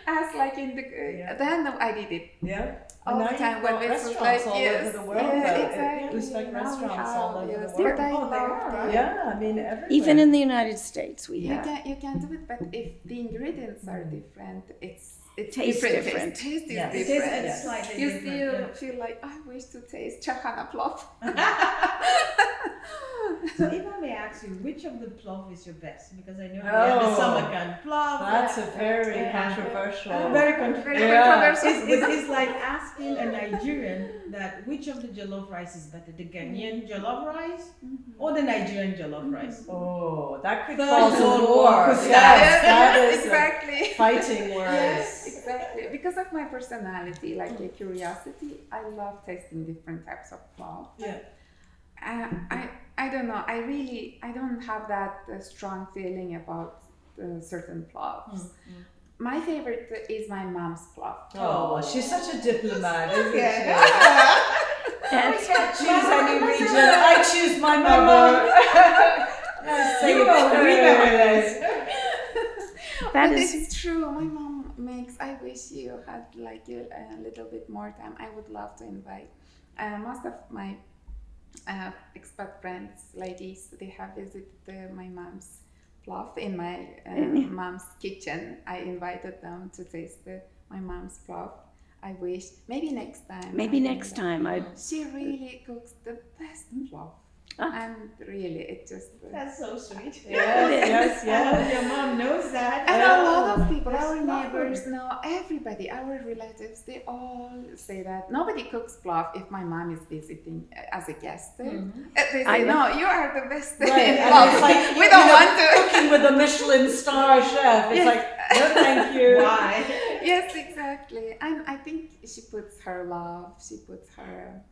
[SPEAKER 3] as like in the.
[SPEAKER 4] Yeah.
[SPEAKER 3] Then I did it.
[SPEAKER 4] Yeah.
[SPEAKER 3] All
[SPEAKER 4] And
[SPEAKER 3] the
[SPEAKER 4] now
[SPEAKER 3] time
[SPEAKER 4] you've
[SPEAKER 3] when
[SPEAKER 4] got
[SPEAKER 3] it's
[SPEAKER 4] restaurants all
[SPEAKER 3] yes,
[SPEAKER 4] over the world.
[SPEAKER 3] yeah,
[SPEAKER 4] though.
[SPEAKER 3] exactly.
[SPEAKER 4] Uzbek
[SPEAKER 3] Now we
[SPEAKER 4] restaurants
[SPEAKER 3] have,
[SPEAKER 4] all over
[SPEAKER 3] yes,
[SPEAKER 4] the world.
[SPEAKER 3] but I
[SPEAKER 1] Oh, they
[SPEAKER 3] love
[SPEAKER 1] are,
[SPEAKER 3] it.
[SPEAKER 4] Yeah, I mean everywhere.
[SPEAKER 2] Even in the United States, we
[SPEAKER 3] You
[SPEAKER 2] have.
[SPEAKER 3] can do it, but if the ingredients are different, it's
[SPEAKER 2] Taste
[SPEAKER 3] different.
[SPEAKER 2] different.
[SPEAKER 3] Taste is
[SPEAKER 4] Yes.
[SPEAKER 1] It is
[SPEAKER 3] different.
[SPEAKER 1] it's slightly
[SPEAKER 3] You
[SPEAKER 1] different.
[SPEAKER 3] still
[SPEAKER 1] yeah.
[SPEAKER 3] feel like I wish to taste chahana plov.
[SPEAKER 1] So if I may ask you, which of the plov is your best? Because I know we have
[SPEAKER 4] Oh.
[SPEAKER 1] the Samarkand plov.
[SPEAKER 4] That's a very
[SPEAKER 1] Yeah.
[SPEAKER 4] controversial.
[SPEAKER 1] Very controversial.
[SPEAKER 3] Very
[SPEAKER 4] Yeah.
[SPEAKER 3] controversial.
[SPEAKER 1] It's like asking a Nigerian that which of the jollof rice is better, the Ghanaian jollof rice or the Nigerian jollof rice?
[SPEAKER 4] Oh, that could
[SPEAKER 1] Third
[SPEAKER 4] cause a
[SPEAKER 1] World
[SPEAKER 4] war.
[SPEAKER 1] War could
[SPEAKER 4] Yes,
[SPEAKER 1] start.
[SPEAKER 4] that
[SPEAKER 3] Yes,
[SPEAKER 4] is
[SPEAKER 3] exactly.
[SPEAKER 4] fighting words.
[SPEAKER 3] Exactly. Because of my personality, like a curiosity, I love tasting different types of plov.
[SPEAKER 1] Yeah.
[SPEAKER 3] I don't know. I don't have that strong feeling about certain plovs. My favorite is my mom's plov.
[SPEAKER 4] Oh, she's such a diplomat, isn't she?
[SPEAKER 2] That's,
[SPEAKER 4] Choose any region. I choose my mother.
[SPEAKER 1] You agree with us.
[SPEAKER 2] that
[SPEAKER 3] But
[SPEAKER 2] is,
[SPEAKER 3] it's true. My mom makes. I wish you had like a little bit more time. I would love to invite most of my expat friends, ladies. They have visited my mom's plov in my mom's kitchen. I invited them to taste my mom's plov. I wish maybe next time.
[SPEAKER 2] maybe
[SPEAKER 3] I will
[SPEAKER 2] next
[SPEAKER 3] do that.
[SPEAKER 2] time.
[SPEAKER 3] She really cooks the best plov.
[SPEAKER 2] Ah.
[SPEAKER 3] And really, it just.
[SPEAKER 1] That's so sweet.
[SPEAKER 4] Yes,
[SPEAKER 1] I hope your mom knows that.
[SPEAKER 3] And a lot of people,
[SPEAKER 1] That's
[SPEAKER 3] our
[SPEAKER 1] lovely.
[SPEAKER 3] neighbors know, everybody, our relatives, they all say that nobody cooks plov if my mom is visiting as a guest. They
[SPEAKER 2] I
[SPEAKER 3] say,
[SPEAKER 2] know.
[SPEAKER 3] no, you are the best
[SPEAKER 4] Right,
[SPEAKER 3] in
[SPEAKER 4] and
[SPEAKER 3] plov.
[SPEAKER 4] it's like,
[SPEAKER 3] We
[SPEAKER 4] you
[SPEAKER 3] don't
[SPEAKER 4] know,
[SPEAKER 3] want to.
[SPEAKER 4] Cooking with a Michelin star chef. It's
[SPEAKER 3] Yes.
[SPEAKER 4] like, no, thank you.
[SPEAKER 1] Why?
[SPEAKER 3] Yes, exactly. And I think she puts her love, she puts her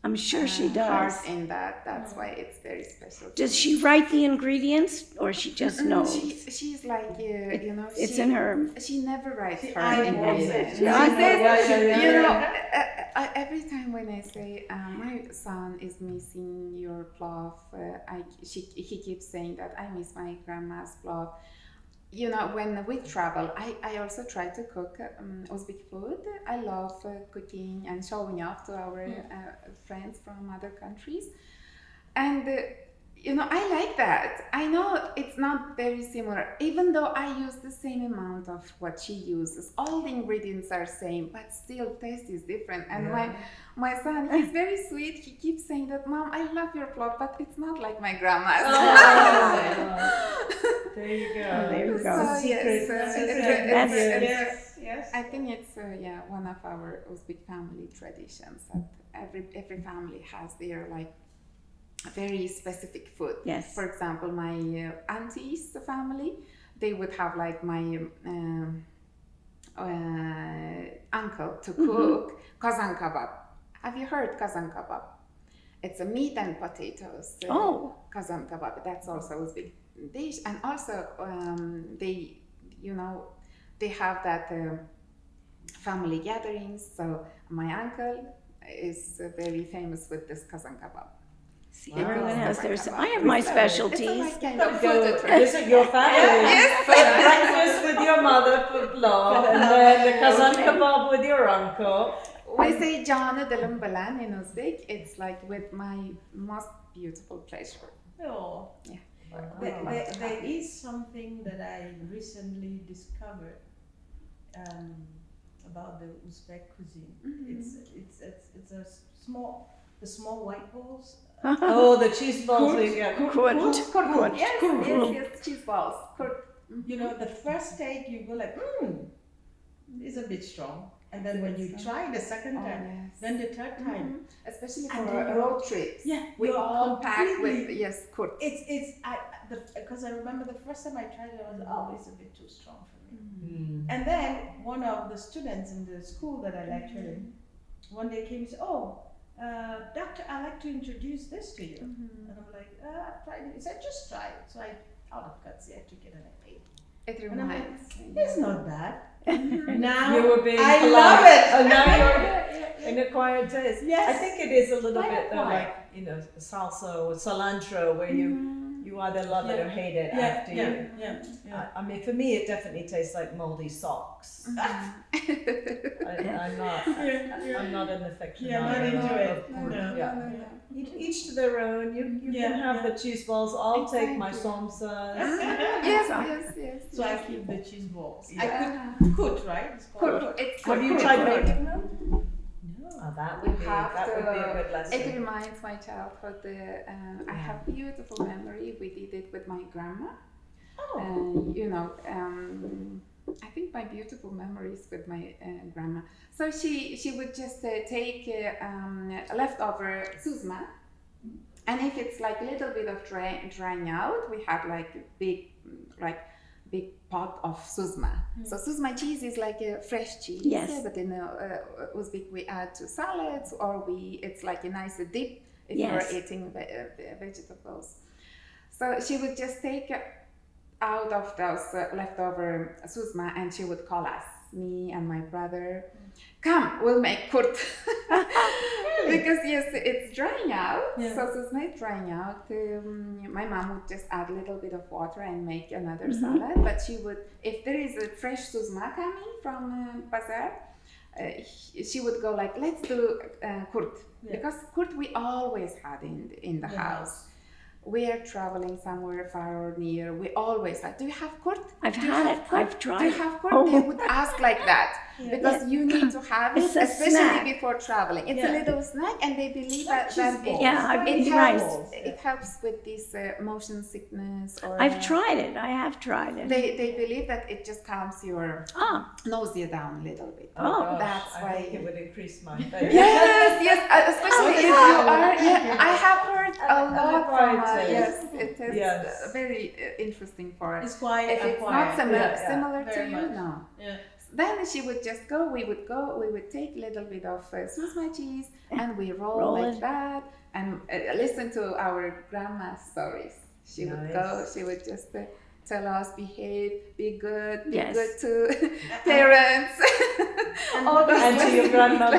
[SPEAKER 2] I'm sure she does.
[SPEAKER 3] heart in that. That's why it's very special. to
[SPEAKER 2] Does
[SPEAKER 3] me.
[SPEAKER 2] she write the ingredients or she just knows?
[SPEAKER 3] She's like, you know,
[SPEAKER 2] It's in her.
[SPEAKER 3] She never writes
[SPEAKER 1] She
[SPEAKER 3] her
[SPEAKER 1] eyeballs it.
[SPEAKER 3] ingredients.
[SPEAKER 1] She
[SPEAKER 3] She
[SPEAKER 2] eyeballs
[SPEAKER 3] says,
[SPEAKER 4] it.
[SPEAKER 3] you
[SPEAKER 4] Yeah.
[SPEAKER 3] know, every time when I say my son is missing your plov, he keeps saying that I miss my grandma's plov. You know, when we travel, I also try to cook Uzbek food. I love cooking and showing off to our friends from other countries. And you know, I like that. I know it's not very similar, even though I use the same amount of what she uses. All the ingredients are same, but still taste is different. And my son, he's very sweet. He keeps saying that, Mom, I love your plov, but it's not like my grandma's.
[SPEAKER 4] There you go.
[SPEAKER 2] There you go.
[SPEAKER 3] So, yes,
[SPEAKER 2] That's-
[SPEAKER 1] Yes.
[SPEAKER 3] I think it's one of our Uzbek family traditions that every family has their like very specific food.
[SPEAKER 2] Yes.
[SPEAKER 3] For example, my auntie's family, they would have like my uncle to cook kazan kebab. Have you heard kazan kebab? It's a meat and potatoes.
[SPEAKER 2] Oh.
[SPEAKER 3] Kazan kebab. That's also Uzbek dish, and also they have that family gatherings. So my uncle is very famous with this kazan kebab.
[SPEAKER 2] See,
[SPEAKER 4] Wow.
[SPEAKER 2] everyone has theirs.
[SPEAKER 3] Kebab.
[SPEAKER 2] I have my
[SPEAKER 3] It's
[SPEAKER 2] specialties.
[SPEAKER 3] like kind of
[SPEAKER 4] Go
[SPEAKER 3] food trip.
[SPEAKER 4] visit your family.
[SPEAKER 3] Yes.
[SPEAKER 4] Have breakfast with your mother for love, and then the kazan
[SPEAKER 2] Okay.
[SPEAKER 4] kebab with your uncle.
[SPEAKER 3] We say Jana Dilim Balan in Uzbek. It's like with my most beautiful pleasure.
[SPEAKER 1] Oh.
[SPEAKER 3] Yeah.
[SPEAKER 1] There is something that I recently discovered about the Uzbek cuisine. It's a small white balls.
[SPEAKER 4] Oh, the cheese balls. Yeah.
[SPEAKER 2] Kurt.
[SPEAKER 3] Yes, cheese balls. Kurt.
[SPEAKER 1] You know, the first take you go like, it's a bit strong. And then when you try the second time,
[SPEAKER 3] yes.
[SPEAKER 1] then the third time,
[SPEAKER 3] Especially
[SPEAKER 1] And
[SPEAKER 3] for
[SPEAKER 1] then-
[SPEAKER 3] road trips.
[SPEAKER 1] yeah,
[SPEAKER 3] We
[SPEAKER 1] you're
[SPEAKER 3] all pack with,
[SPEAKER 1] completely-
[SPEAKER 3] Kurt.
[SPEAKER 1] because I remember the first time I tried it, I was it's a bit too strong for me.
[SPEAKER 4] Mm.
[SPEAKER 1] And then one of the students in the school that I lectured in, one day came and said, doctor, I'd like to introduce this to you. And I'm like, I've tried it. He said, just try it. So I, out of gutsy, I took it and I ate.
[SPEAKER 3] It
[SPEAKER 1] And I'm like,
[SPEAKER 3] reminds me.
[SPEAKER 1] it's not bad. Now
[SPEAKER 4] You were being
[SPEAKER 1] I
[SPEAKER 4] polite.
[SPEAKER 1] love it.
[SPEAKER 4] And now you're
[SPEAKER 1] Yeah.
[SPEAKER 4] in a quiet taste.
[SPEAKER 1] Yes.
[SPEAKER 4] I think it is a little
[SPEAKER 1] Quite
[SPEAKER 4] bit
[SPEAKER 1] quiet.
[SPEAKER 4] like, salsa or cilantro, where you You either love it or hate it after you.
[SPEAKER 1] yeah.
[SPEAKER 4] I mean, for me, it definitely tastes like moldy socks. I'm not an aficionado.
[SPEAKER 1] Yeah, not into it.
[SPEAKER 4] of pork.
[SPEAKER 1] No.
[SPEAKER 4] Yeah. Each to their own. You can have the cheese balls. I'll take my samsas.
[SPEAKER 3] Yes.
[SPEAKER 1] So I keep the cheese balls.
[SPEAKER 4] Yeah.
[SPEAKER 1] I could, right? It's called
[SPEAKER 3] Kurt, it's
[SPEAKER 4] Have you
[SPEAKER 3] Kurt.
[SPEAKER 4] tried making them?
[SPEAKER 1] No.
[SPEAKER 4] Oh, that
[SPEAKER 3] You
[SPEAKER 4] would be
[SPEAKER 3] have
[SPEAKER 4] a good
[SPEAKER 3] It
[SPEAKER 4] lesson.
[SPEAKER 3] reminds my childhood. I have beautiful memory. We did it with my grandma.
[SPEAKER 1] Oh.
[SPEAKER 3] You know, I think my beautiful memories with my grandma. So she would just take leftover susma, and if it's like a little bit of drying out, we had like a big pot of susma. So susma cheese is like a fresh cheese,
[SPEAKER 2] Yes.
[SPEAKER 3] but in Uzbek we add to salads, or it's like a nice dip if
[SPEAKER 2] Yes.
[SPEAKER 3] you're eating vegetables. So she would just take out of those leftover susma, and she would call us, me and my brother, come, we'll make kurt. Because yes, it's drying out.
[SPEAKER 1] Yeah.
[SPEAKER 3] So susma is drying out. My mom would just add a little bit of water and make another salad. But she would, if there is a fresh susma coming from bazaar, she would go like, let's do kurt.
[SPEAKER 1] Yeah.
[SPEAKER 3] Because kurt we always had in the house. We are traveling somewhere far or near. We always like, do you have kurt?
[SPEAKER 2] I've
[SPEAKER 3] Do you
[SPEAKER 2] had
[SPEAKER 3] have
[SPEAKER 2] it.
[SPEAKER 3] kurt?
[SPEAKER 2] I've tried
[SPEAKER 3] Do you
[SPEAKER 2] it.
[SPEAKER 3] have kurt?
[SPEAKER 2] Oh.
[SPEAKER 3] They would ask like that. Because
[SPEAKER 2] Yeah.
[SPEAKER 3] you need to have it,
[SPEAKER 2] It's a
[SPEAKER 3] especially
[SPEAKER 2] snack.
[SPEAKER 3] before traveling. It's a
[SPEAKER 1] Yeah.
[SPEAKER 3] little snack, and they believe
[SPEAKER 1] Like
[SPEAKER 3] that
[SPEAKER 1] cheese balls.
[SPEAKER 2] Yeah, I've
[SPEAKER 3] it
[SPEAKER 2] tried
[SPEAKER 3] helps.
[SPEAKER 2] it.
[SPEAKER 3] It helps with this motion sickness. Or
[SPEAKER 2] I've tried it. I have tried it.
[SPEAKER 3] They believe that it just calms your
[SPEAKER 2] Ah,
[SPEAKER 3] nausea down a little bit.
[SPEAKER 2] Oh,
[SPEAKER 4] gosh,
[SPEAKER 3] that's
[SPEAKER 4] I
[SPEAKER 3] why-
[SPEAKER 4] think it would increase my faith.
[SPEAKER 3] Yes, especially if you are. Yeah, I have heard a
[SPEAKER 4] And
[SPEAKER 3] lot from.
[SPEAKER 4] acquired
[SPEAKER 3] Yes,
[SPEAKER 4] taste.
[SPEAKER 3] it is
[SPEAKER 4] Yes.
[SPEAKER 3] very interesting for us.
[SPEAKER 1] It's quite
[SPEAKER 3] If it's
[SPEAKER 1] acquired.
[SPEAKER 3] not similar,
[SPEAKER 4] Yeah,
[SPEAKER 3] similar to
[SPEAKER 1] very
[SPEAKER 3] you,
[SPEAKER 1] much.
[SPEAKER 3] no.
[SPEAKER 1] Yeah.
[SPEAKER 3] Then she would just go, we would take a little bit of susma cheese, and we roll like
[SPEAKER 2] it.
[SPEAKER 3] that, and listen to our grandma's stories. She would go,
[SPEAKER 4] Nice.
[SPEAKER 3] she would just tell us, behave, be good
[SPEAKER 2] Yes.
[SPEAKER 3] to parents. All those
[SPEAKER 4] And to your
[SPEAKER 3] lessons.
[SPEAKER 4] grandmother.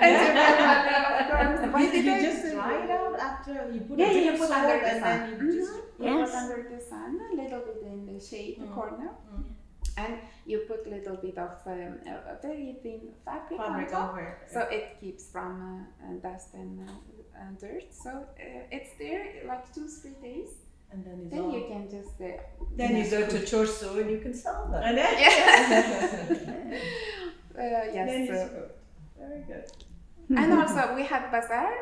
[SPEAKER 3] And to your grandmother, of course. Why did
[SPEAKER 1] You
[SPEAKER 3] I
[SPEAKER 1] just
[SPEAKER 3] say
[SPEAKER 1] dry it
[SPEAKER 3] that?
[SPEAKER 1] out after you put
[SPEAKER 3] Yeah,
[SPEAKER 1] it in
[SPEAKER 3] you
[SPEAKER 1] the
[SPEAKER 3] put
[SPEAKER 1] salt
[SPEAKER 3] under the
[SPEAKER 1] and
[SPEAKER 3] sun.
[SPEAKER 1] then you just
[SPEAKER 3] You
[SPEAKER 2] Yes.
[SPEAKER 3] put under the sun, a little bit in the shade corner, and you put a little bit of a very thin fabric on
[SPEAKER 1] fabric
[SPEAKER 3] top,
[SPEAKER 1] over.
[SPEAKER 3] so it keeps from dust and dirt. So it's there like 2-3 days.
[SPEAKER 1] And then it's
[SPEAKER 3] Then
[SPEAKER 1] all.
[SPEAKER 3] you can just
[SPEAKER 4] Then you go to Chorsu and you can sell them.
[SPEAKER 1] And then,
[SPEAKER 3] yes.
[SPEAKER 1] then it's cooked. Very good.
[SPEAKER 3] And also we had bazaar.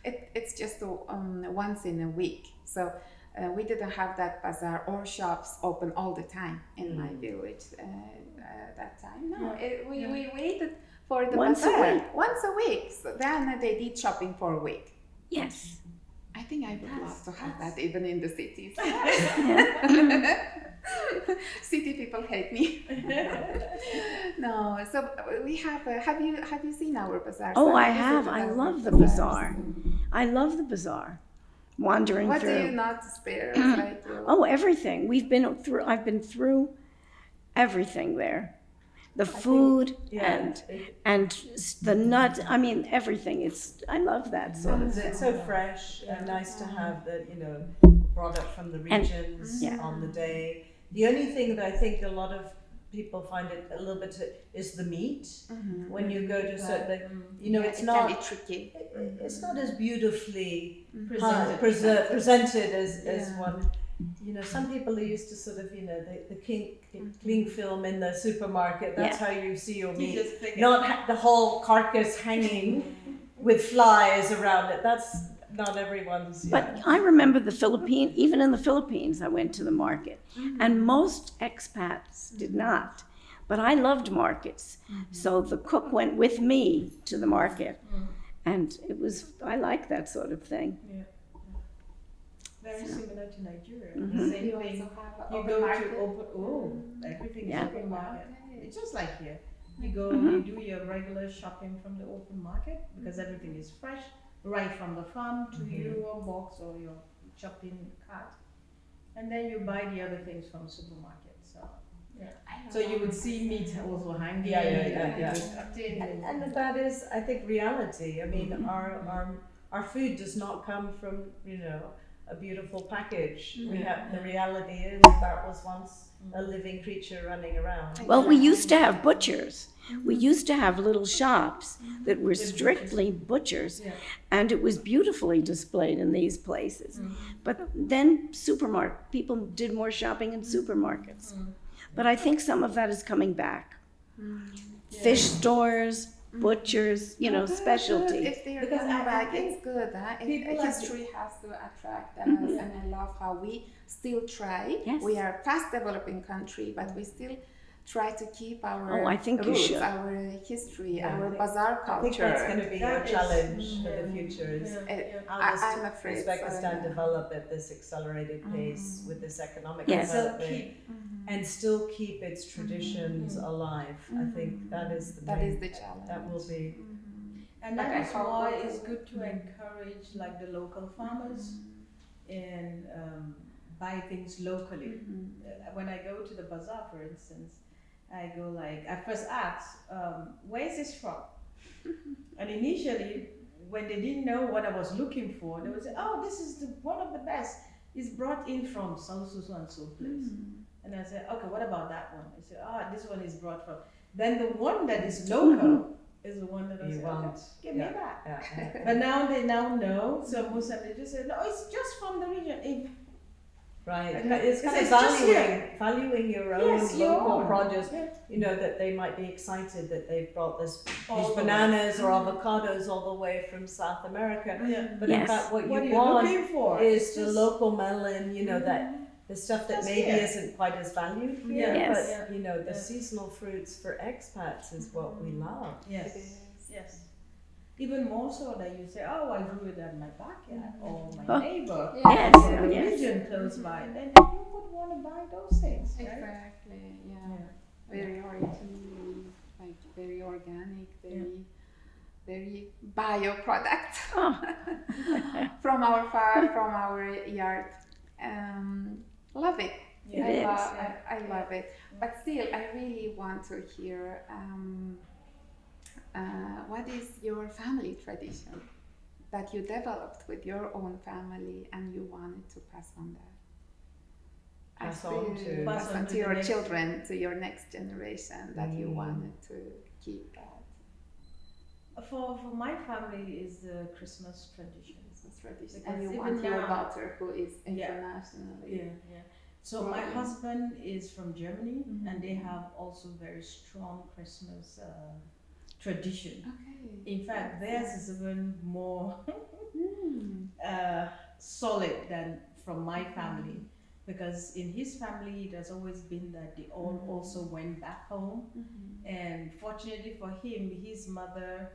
[SPEAKER 3] It's just once in a week. So we didn't have that bazaar or shops open all the time in my village that time. No, we waited for the
[SPEAKER 2] Once a
[SPEAKER 3] bazaar
[SPEAKER 2] week.
[SPEAKER 3] once a week. So then they did shopping for a week.
[SPEAKER 2] yes.
[SPEAKER 3] I think I would love to have that even in the cities. City people hate me. No, so we have. Have you seen our bazaar?
[SPEAKER 2] Oh,
[SPEAKER 3] So
[SPEAKER 2] I
[SPEAKER 3] visited
[SPEAKER 2] have. I
[SPEAKER 3] our
[SPEAKER 2] love the
[SPEAKER 3] bazaars.
[SPEAKER 2] bazaar. I love the bazaar. Wandering
[SPEAKER 3] What do you
[SPEAKER 2] through.
[SPEAKER 3] notice there? It's like
[SPEAKER 2] Oh, everything. I've been through everything there. The food and the nut. I mean, everything. I love that sort of.
[SPEAKER 4] It's so fresh and nice to have the, product from the
[SPEAKER 2] And-
[SPEAKER 4] regions
[SPEAKER 2] yeah.
[SPEAKER 4] on the day. The only thing that I think a lot of people find it a little bit is the meat. When you go to certain, it's
[SPEAKER 3] it
[SPEAKER 4] not.
[SPEAKER 3] can be tricky.
[SPEAKER 4] It's not as beautifully
[SPEAKER 1] Presented.
[SPEAKER 4] presented as
[SPEAKER 3] Yeah.
[SPEAKER 4] one. Some people are used to sort of, the cling film in the supermarket. That's
[SPEAKER 2] Yeah.
[SPEAKER 4] how you see your
[SPEAKER 1] You
[SPEAKER 4] meat.
[SPEAKER 1] just pick it.
[SPEAKER 4] Not the whole carcass hanging with flies around it. That's not everyone's.
[SPEAKER 2] But I remember even in the Philippines, I went to the market, and most expats did not. But I loved markets, so the cook went with me to the market, and I like that sort of thing.
[SPEAKER 1] Very similar to Nigeria.
[SPEAKER 2] Mhm.
[SPEAKER 1] Same
[SPEAKER 3] You
[SPEAKER 1] thing.
[SPEAKER 3] also have
[SPEAKER 1] You
[SPEAKER 3] open
[SPEAKER 1] go
[SPEAKER 3] market.
[SPEAKER 1] to everything
[SPEAKER 2] Yeah.
[SPEAKER 1] is open market. It's just like here. You go,
[SPEAKER 2] Mm-hmm.
[SPEAKER 1] you do your regular shopping from the open market because everything is fresh, right from the farm to your box or your shopping cart, and then you buy the other things from the supermarket. So you would see meat also hanging.
[SPEAKER 4] Yeah.
[SPEAKER 1] tucked in.
[SPEAKER 4] And that is, I think, reality. I mean, our food does not come from a beautiful package. We
[SPEAKER 1] Yeah.
[SPEAKER 4] have, the reality is that was once a living creature running around.
[SPEAKER 2] Well, we used to have butchers. We used to have little shops that were
[SPEAKER 1] With
[SPEAKER 2] strictly butchers,
[SPEAKER 1] Yeah.
[SPEAKER 2] and it was beautifully displayed in these places. But then people did more shopping in supermarkets. But I think some of that is coming back. Fish stores, butchers, specialty.
[SPEAKER 3] If they're
[SPEAKER 1] Because
[SPEAKER 3] coming
[SPEAKER 1] I
[SPEAKER 3] back,
[SPEAKER 1] think
[SPEAKER 3] it's good.
[SPEAKER 1] people are
[SPEAKER 3] History has to attract us, and I love how we still try.
[SPEAKER 2] Yes.
[SPEAKER 3] We are a fast developing country, but we still try to keep our
[SPEAKER 2] Oh, I think you
[SPEAKER 3] roots,
[SPEAKER 2] should.
[SPEAKER 3] our history,
[SPEAKER 4] Yeah.
[SPEAKER 3] our bazaar
[SPEAKER 4] I think that's going
[SPEAKER 3] culture.
[SPEAKER 4] to be
[SPEAKER 1] That
[SPEAKER 4] a
[SPEAKER 1] is-
[SPEAKER 4] challenge for the future. Is how does
[SPEAKER 3] I'm afraid so,
[SPEAKER 4] Uzbekistan
[SPEAKER 3] yeah.
[SPEAKER 4] develop at this accelerated pace with this economic
[SPEAKER 2] Yes.
[SPEAKER 1] Still
[SPEAKER 4] development
[SPEAKER 1] keep
[SPEAKER 4] and still keep its traditions alive? I think that is the
[SPEAKER 3] That
[SPEAKER 4] main,
[SPEAKER 3] is the challenge.
[SPEAKER 4] that will be.
[SPEAKER 1] And
[SPEAKER 3] But
[SPEAKER 1] that
[SPEAKER 3] I
[SPEAKER 1] is
[SPEAKER 3] hope
[SPEAKER 1] why
[SPEAKER 3] we
[SPEAKER 1] it's
[SPEAKER 3] will.
[SPEAKER 1] good to encourage like the local farmers and buy things locally. When I go to the bazaar, for instance, I go like, I first ask, where is this from? And initially, when they didn't know what I was looking for, they would say, oh, this is one of the best. It's brought in from so and so place. And I said, okay, what about that one? I said, this one is brought from. Then the one that is local is the one that I
[SPEAKER 4] You
[SPEAKER 1] say,
[SPEAKER 4] want,
[SPEAKER 1] okay, give me that.
[SPEAKER 4] Yeah.
[SPEAKER 1] But now they know, so most of them just say, no, it's just from the region.
[SPEAKER 4] Right.
[SPEAKER 1] And
[SPEAKER 4] It's kind of
[SPEAKER 1] it's just
[SPEAKER 4] valuing your own
[SPEAKER 1] Yes, your
[SPEAKER 4] local
[SPEAKER 1] own.
[SPEAKER 4] produce.
[SPEAKER 1] Yeah.
[SPEAKER 4] That they might be excited that they've brought these
[SPEAKER 1] All the way.
[SPEAKER 4] bananas or avocados all the way from South America.
[SPEAKER 1] Yeah.
[SPEAKER 4] But in
[SPEAKER 2] Yes.
[SPEAKER 4] fact, what
[SPEAKER 1] What
[SPEAKER 4] you
[SPEAKER 1] you're
[SPEAKER 4] want
[SPEAKER 1] looking for
[SPEAKER 4] is the
[SPEAKER 1] just-
[SPEAKER 4] local melon, that the stuff that
[SPEAKER 1] That's
[SPEAKER 4] maybe
[SPEAKER 1] here.
[SPEAKER 4] isn't quite as valued here,
[SPEAKER 1] Yeah.
[SPEAKER 2] Yes.
[SPEAKER 4] but the
[SPEAKER 1] Yeah.
[SPEAKER 4] seasonal fruits for expats is what we love.
[SPEAKER 1] Yes.
[SPEAKER 3] It is.
[SPEAKER 1] Yes. Even more so that you say, oh, I grew it at my backyard or my
[SPEAKER 2] Oh.
[SPEAKER 1] neighbor.
[SPEAKER 2] Yes,
[SPEAKER 1] Or the
[SPEAKER 2] yes.
[SPEAKER 1] region close by. Then you would want to buy those things, right?
[SPEAKER 3] Exactly. Yeah.
[SPEAKER 1] Yeah.
[SPEAKER 3] Very original, like very organic, very bio product
[SPEAKER 2] Oh.
[SPEAKER 3] from our farm, from our yard. Love it.
[SPEAKER 1] Yeah.
[SPEAKER 2] It is.
[SPEAKER 3] I love it. But still, I really want to hear what is your family tradition that you developed with your own family and you wanted to pass on that?
[SPEAKER 4] Pass on to-
[SPEAKER 3] pass
[SPEAKER 1] Pass
[SPEAKER 3] on
[SPEAKER 1] on
[SPEAKER 3] to
[SPEAKER 1] to
[SPEAKER 3] your
[SPEAKER 1] the next-
[SPEAKER 3] children, to your next generation, that you
[SPEAKER 4] Mm.
[SPEAKER 3] wanted to keep that
[SPEAKER 1] For my family is the Christmas tradition.
[SPEAKER 3] tradition,
[SPEAKER 1] Because
[SPEAKER 3] and you
[SPEAKER 1] even
[SPEAKER 3] want your
[SPEAKER 1] now-
[SPEAKER 3] daughter who is
[SPEAKER 1] Yeah.
[SPEAKER 3] internationally.
[SPEAKER 1] Yeah. So my
[SPEAKER 3] Right.
[SPEAKER 1] husband is from Germany,
[SPEAKER 3] Mhm.
[SPEAKER 1] and they have also very strong Christmas tradition.
[SPEAKER 3] Okay.
[SPEAKER 1] In fact, theirs is even more
[SPEAKER 3] Mm.
[SPEAKER 1] solid than from my family, because in his family it has always been that they all also went back home, and fortunately for him, his mother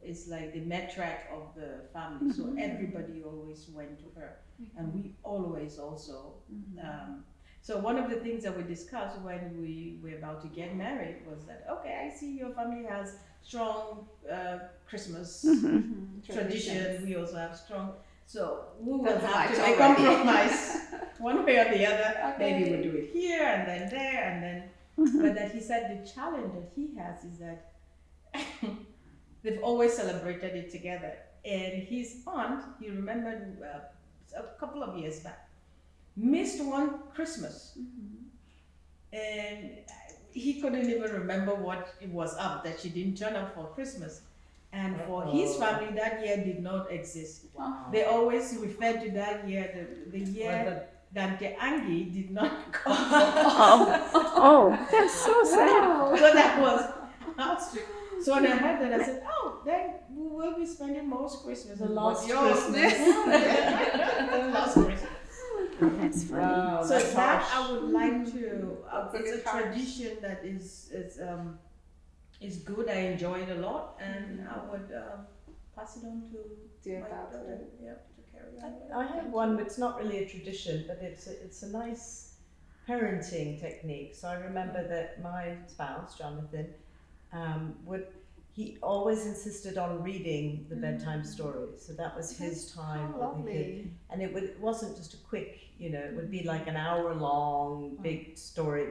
[SPEAKER 1] is like the matriarch of the family, so everybody always went to her, and we always also. So one of the things that we discussed when we were about to get married was that, okay, I see your family has strong Christmas tradition. We also have strong. So we will
[SPEAKER 3] That's
[SPEAKER 1] have to
[SPEAKER 3] much
[SPEAKER 1] make
[SPEAKER 3] already.
[SPEAKER 1] compromise one way or the other. Maybe
[SPEAKER 3] Okay.
[SPEAKER 1] we'll do it here and then there and then. But that he said the challenge that he has is that they've always celebrated it together. And his aunt, he remembered a couple of years back, missed one Christmas. And he couldn't even remember what it was up that she didn't turn up for Christmas. And for his family, that year did not exist. They always referred to that year, the year Dante Angie did not come.
[SPEAKER 2] Oh, that's so sad.
[SPEAKER 1] So that was house trip. So when I heard that, I said, oh, then we will be spending most Christmas.
[SPEAKER 4] The
[SPEAKER 1] with
[SPEAKER 4] last
[SPEAKER 1] yours."
[SPEAKER 4] Christmas.
[SPEAKER 1] The last Christmas.
[SPEAKER 2] That's funny.
[SPEAKER 4] Wow,
[SPEAKER 1] So
[SPEAKER 4] that's
[SPEAKER 1] that
[SPEAKER 4] harsh.
[SPEAKER 1] I would like to.
[SPEAKER 3] That's a
[SPEAKER 1] It's a
[SPEAKER 3] bit harsh.
[SPEAKER 1] tradition that is good. I enjoy it a lot, and I would pass it on to
[SPEAKER 3] Dear
[SPEAKER 1] my
[SPEAKER 3] daughter.
[SPEAKER 1] daughter. Yeah, to carry on.
[SPEAKER 4] I have one. It's not really a tradition, but it's a nice parenting technique. So I remember that my spouse, Jonathan, he always insisted on reading the bedtime stories. So that was his time.
[SPEAKER 3] Oh,
[SPEAKER 4] that he could-
[SPEAKER 3] lovely.
[SPEAKER 4] and it wasn't just a quick, it would be like an hour long, big story,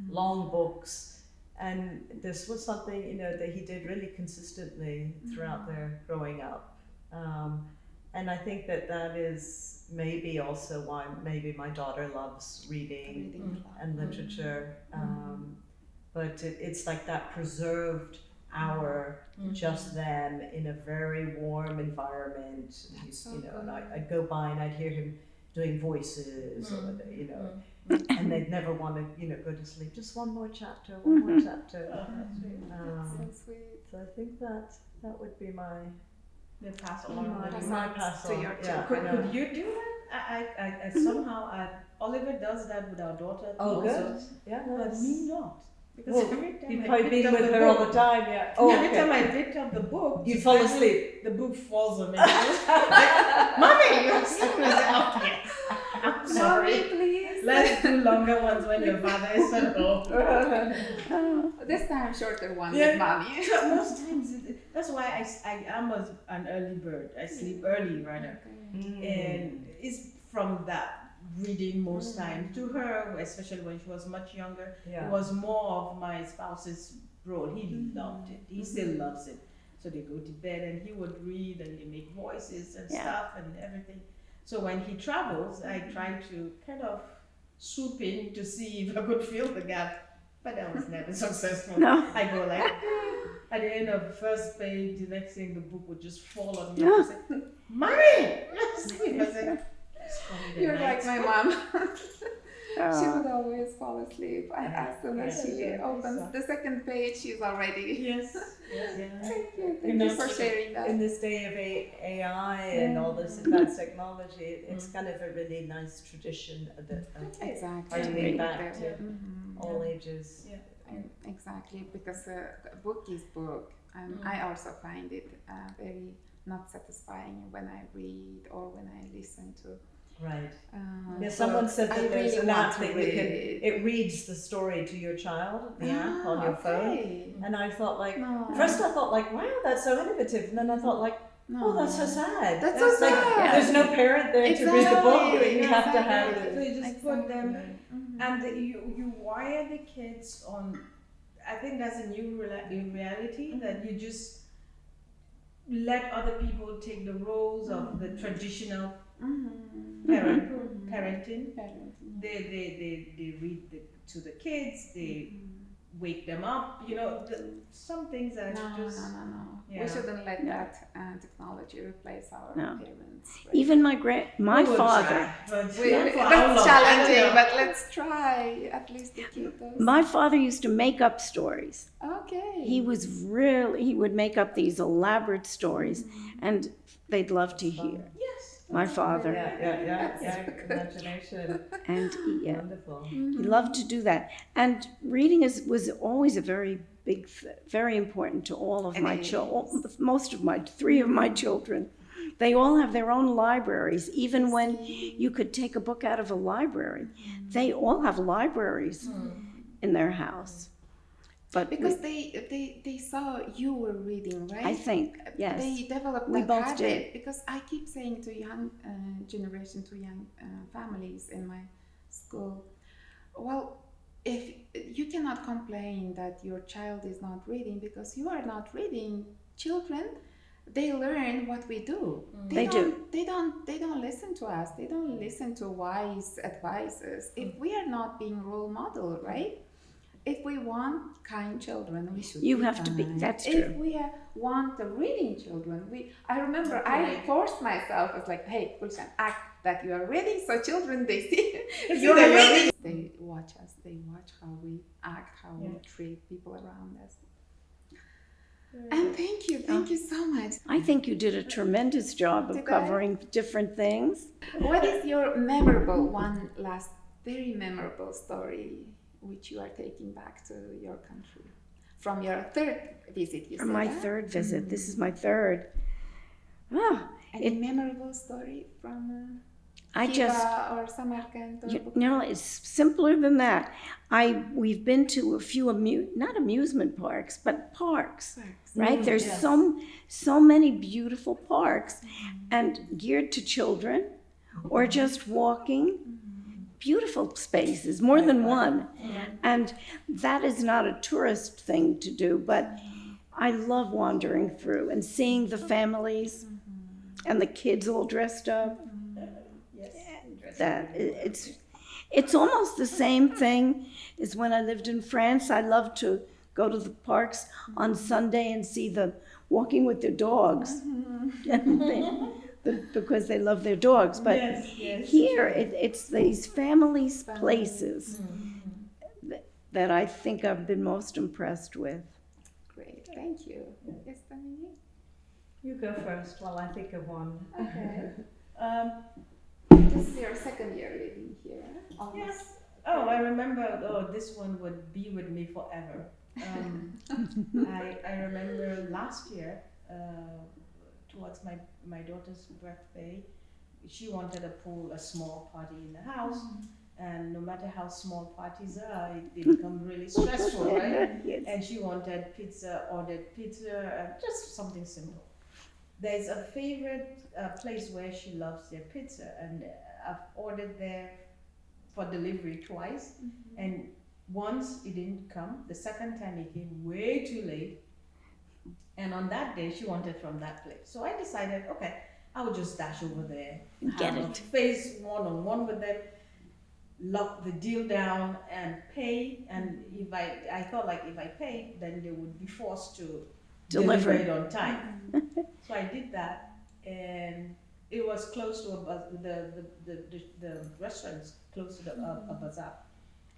[SPEAKER 4] long books. And this was something, that he did really consistently throughout their growing up. And I think that is maybe also why maybe my daughter loves reading
[SPEAKER 3] Reading
[SPEAKER 4] and literature. But it's like that preserved hour, just them in a very warm environment.
[SPEAKER 3] That's so
[SPEAKER 4] You know, and
[SPEAKER 3] good.
[SPEAKER 4] I'd go by and I'd hear him doing voices, or, you know, and they'd never want to, you know, go to sleep. Just one more chapter, one more chapter.
[SPEAKER 3] That's so sweet.
[SPEAKER 4] So I think that would be my
[SPEAKER 1] They pass along.
[SPEAKER 4] my pass
[SPEAKER 3] to
[SPEAKER 4] on.
[SPEAKER 3] your
[SPEAKER 4] Yeah,
[SPEAKER 1] Could,
[SPEAKER 4] I know.
[SPEAKER 1] could you do that? I somehow, Oliver does that with our daughter.
[SPEAKER 4] Oh,
[SPEAKER 1] also,
[SPEAKER 4] good. Yeah, no,
[SPEAKER 1] But
[SPEAKER 4] it's-
[SPEAKER 1] me not. Because
[SPEAKER 4] Well,
[SPEAKER 1] every time
[SPEAKER 4] you've
[SPEAKER 1] I
[SPEAKER 4] probably
[SPEAKER 1] picked
[SPEAKER 4] been
[SPEAKER 1] up
[SPEAKER 4] with
[SPEAKER 1] the
[SPEAKER 4] her all
[SPEAKER 1] book,
[SPEAKER 4] the time, yeah. Oh,
[SPEAKER 1] every time
[SPEAKER 4] okay.
[SPEAKER 1] I picked up the book,
[SPEAKER 4] You
[SPEAKER 1] just
[SPEAKER 4] fall
[SPEAKER 1] finally
[SPEAKER 4] asleep.
[SPEAKER 1] The book falls on me. Like, Mommy, you're sleeping. I said, "Oh, yes. I'm
[SPEAKER 3] Mommy,
[SPEAKER 1] sorry.
[SPEAKER 3] please.
[SPEAKER 1] Let's do longer ones when your father is at home.
[SPEAKER 3] This time shorter one
[SPEAKER 1] Yeah.
[SPEAKER 3] with mommy.
[SPEAKER 1] So most times, that's why I am an early bird. I sleep early, rather. And it's from that reading most times to her, especially when she was much younger.
[SPEAKER 4] Yeah.
[SPEAKER 1] It was more of my spouse's role. He loved it. He still loves it. So they go to bed and he would read and they make voices and
[SPEAKER 2] Yeah.
[SPEAKER 1] stuff and everything. So when he travels, I try to kind of swoop in to see if I could fill the gap. But that was never successful.
[SPEAKER 2] No.
[SPEAKER 1] I go like, at the end of the first page, the next thing the book would just fall on me.
[SPEAKER 2] Yeah.
[SPEAKER 1] I say, Mommy! Sleep. I said, "It's only the
[SPEAKER 3] You're
[SPEAKER 1] night."
[SPEAKER 3] like my mom. She
[SPEAKER 2] Uh,
[SPEAKER 3] would always fall asleep, and as soon as she opens the second page, she's already.
[SPEAKER 1] Yes. Yeah.
[SPEAKER 3] Thank you for sharing that.
[SPEAKER 4] In this day of AI and all this advanced technology, it's kind of a really nice tradition that
[SPEAKER 3] Exactly.
[SPEAKER 4] harkening back to
[SPEAKER 3] Mhm.
[SPEAKER 4] all ages.
[SPEAKER 1] Yeah.
[SPEAKER 3] Exactly, because a book is book, and I also find it very not satisfying when I read or when I listen to.
[SPEAKER 4] Right.
[SPEAKER 3] Uh,
[SPEAKER 4] Yeah, someone said that
[SPEAKER 3] I
[SPEAKER 4] there's
[SPEAKER 3] really
[SPEAKER 4] an
[SPEAKER 3] want
[SPEAKER 4] app
[SPEAKER 3] to
[SPEAKER 4] that you can,
[SPEAKER 3] read.
[SPEAKER 4] it reads the story to your child, the app on your phone.
[SPEAKER 3] Okay.
[SPEAKER 4] And I thought like,
[SPEAKER 3] No.
[SPEAKER 4] first I thought like, wow, that's so innovative. And then I thought like,
[SPEAKER 3] No.
[SPEAKER 4] oh, that's so sad.
[SPEAKER 3] That's so
[SPEAKER 4] like,
[SPEAKER 3] sad.
[SPEAKER 4] There's no parent there to read the book.
[SPEAKER 3] Exactly,
[SPEAKER 4] You have to have
[SPEAKER 3] exactly.
[SPEAKER 1] So you just put them,
[SPEAKER 3] Mhm.
[SPEAKER 1] and you wire the kids on. I think that's a new reality that you just let other people take the roles of the traditional
[SPEAKER 3] Mhm.
[SPEAKER 1] parenting. They read to the kids. They wake them up. You know, some things are
[SPEAKER 3] No,
[SPEAKER 1] just.
[SPEAKER 3] no.
[SPEAKER 1] Yeah.
[SPEAKER 3] We shouldn't let that technology replace our
[SPEAKER 2] No.
[SPEAKER 3] parents. right?
[SPEAKER 2] even my
[SPEAKER 1] We will
[SPEAKER 2] father,
[SPEAKER 1] try, but
[SPEAKER 3] We,
[SPEAKER 1] not for how
[SPEAKER 3] that's
[SPEAKER 1] long, I
[SPEAKER 3] challenging,
[SPEAKER 1] don't know.
[SPEAKER 3] but let's try at least to keep those.
[SPEAKER 2] my father used to make up stories.
[SPEAKER 3] Okay.
[SPEAKER 2] He would make up these elaborate stories, and they'd love to hear.
[SPEAKER 1] Yes.
[SPEAKER 2] My father,
[SPEAKER 4] Yeah. Imagination.
[SPEAKER 2] and
[SPEAKER 4] Wonderful.
[SPEAKER 2] he loved to do that. And reading was always a very big, very important to all of
[SPEAKER 3] It
[SPEAKER 2] my
[SPEAKER 3] is.
[SPEAKER 2] children. Most of my 3 of my children, they all have their own libraries. Even when you could take a book out of a library, they all have libraries in their house. But
[SPEAKER 3] Because they saw you were reading, right?
[SPEAKER 2] I think, yes.
[SPEAKER 3] They developed
[SPEAKER 2] We
[SPEAKER 3] that
[SPEAKER 2] both
[SPEAKER 3] habit.
[SPEAKER 2] did.
[SPEAKER 3] Because I keep saying to young generation, to young families in my school, well, if you cannot complain that your child is not reading because you are not reading, children, they learn what we do.
[SPEAKER 2] They do.
[SPEAKER 3] They don't listen to us. They don't listen to wise advices. If we are not being role model, right? If we want kind children, we should.
[SPEAKER 2] You
[SPEAKER 3] be
[SPEAKER 2] have to be-
[SPEAKER 3] kind.
[SPEAKER 2] that's
[SPEAKER 3] If
[SPEAKER 2] true.
[SPEAKER 3] we want the reading children, I remember I forced myself. I was like, hey, Gulshan, act that you are reading, so children they see you're
[SPEAKER 1] that you're
[SPEAKER 3] reading. They watch us. They watch how we act, how we treat people around us. And thank you so much.
[SPEAKER 2] I think you did a tremendous job of
[SPEAKER 3] Did I?
[SPEAKER 2] covering different things.
[SPEAKER 3] What is your memorable one last, very memorable story which you are taking back to your country from your third visit? You
[SPEAKER 2] For
[SPEAKER 3] said
[SPEAKER 2] my
[SPEAKER 3] that?
[SPEAKER 2] third visit, this is my third. Ah,
[SPEAKER 3] Any memorable story from
[SPEAKER 2] I
[SPEAKER 3] Khiva
[SPEAKER 2] just,
[SPEAKER 3] or Samarkand? Or
[SPEAKER 2] you know, it's simpler than that. We've been to a few not amusement parks, but parks, right? There's
[SPEAKER 4] yes.
[SPEAKER 2] so many beautiful parks, and geared to children, or just walking. Beautiful spaces, more than one, and that is not a tourist thing to do. But I love wandering through and seeing the families. and the kids all dressed up.
[SPEAKER 1] Yes.
[SPEAKER 2] That it's almost the same thing as when I lived in France. I loved to go to the parks on Sunday and see them walking with their dogs, because they love their dogs. But here, it's these families' places that I think I've been most impressed with.
[SPEAKER 3] Great, thank you. Yes, Dominique?
[SPEAKER 4] You go first while I think of one.
[SPEAKER 3] Okay. This is your second year living here. Almost.
[SPEAKER 1] Yes. Oh, I remember. Oh, this one would be with me forever. I remember last year, towards my daughter's birthday, she wanted a small party in the house, and no matter how small parties are, they become really stressful, right?
[SPEAKER 2] Yes.
[SPEAKER 1] And she wanted pizza, ordered pizza, just something simple. There's a favorite place where she loves their pizza, and I've ordered there for delivery twice, and once it didn't come, the second time it came way too late, and on that day she wanted from that place. So I decided, okay, I would just dash over there,
[SPEAKER 2] Get
[SPEAKER 1] have a
[SPEAKER 2] it.
[SPEAKER 1] face one-on-one with them, lock the deal down and pay, and if I thought like if I paid, then they would be forced to
[SPEAKER 2] Deliver.
[SPEAKER 1] deliver it on time. So I did that, and it was close to the restaurant's close to a bazaar.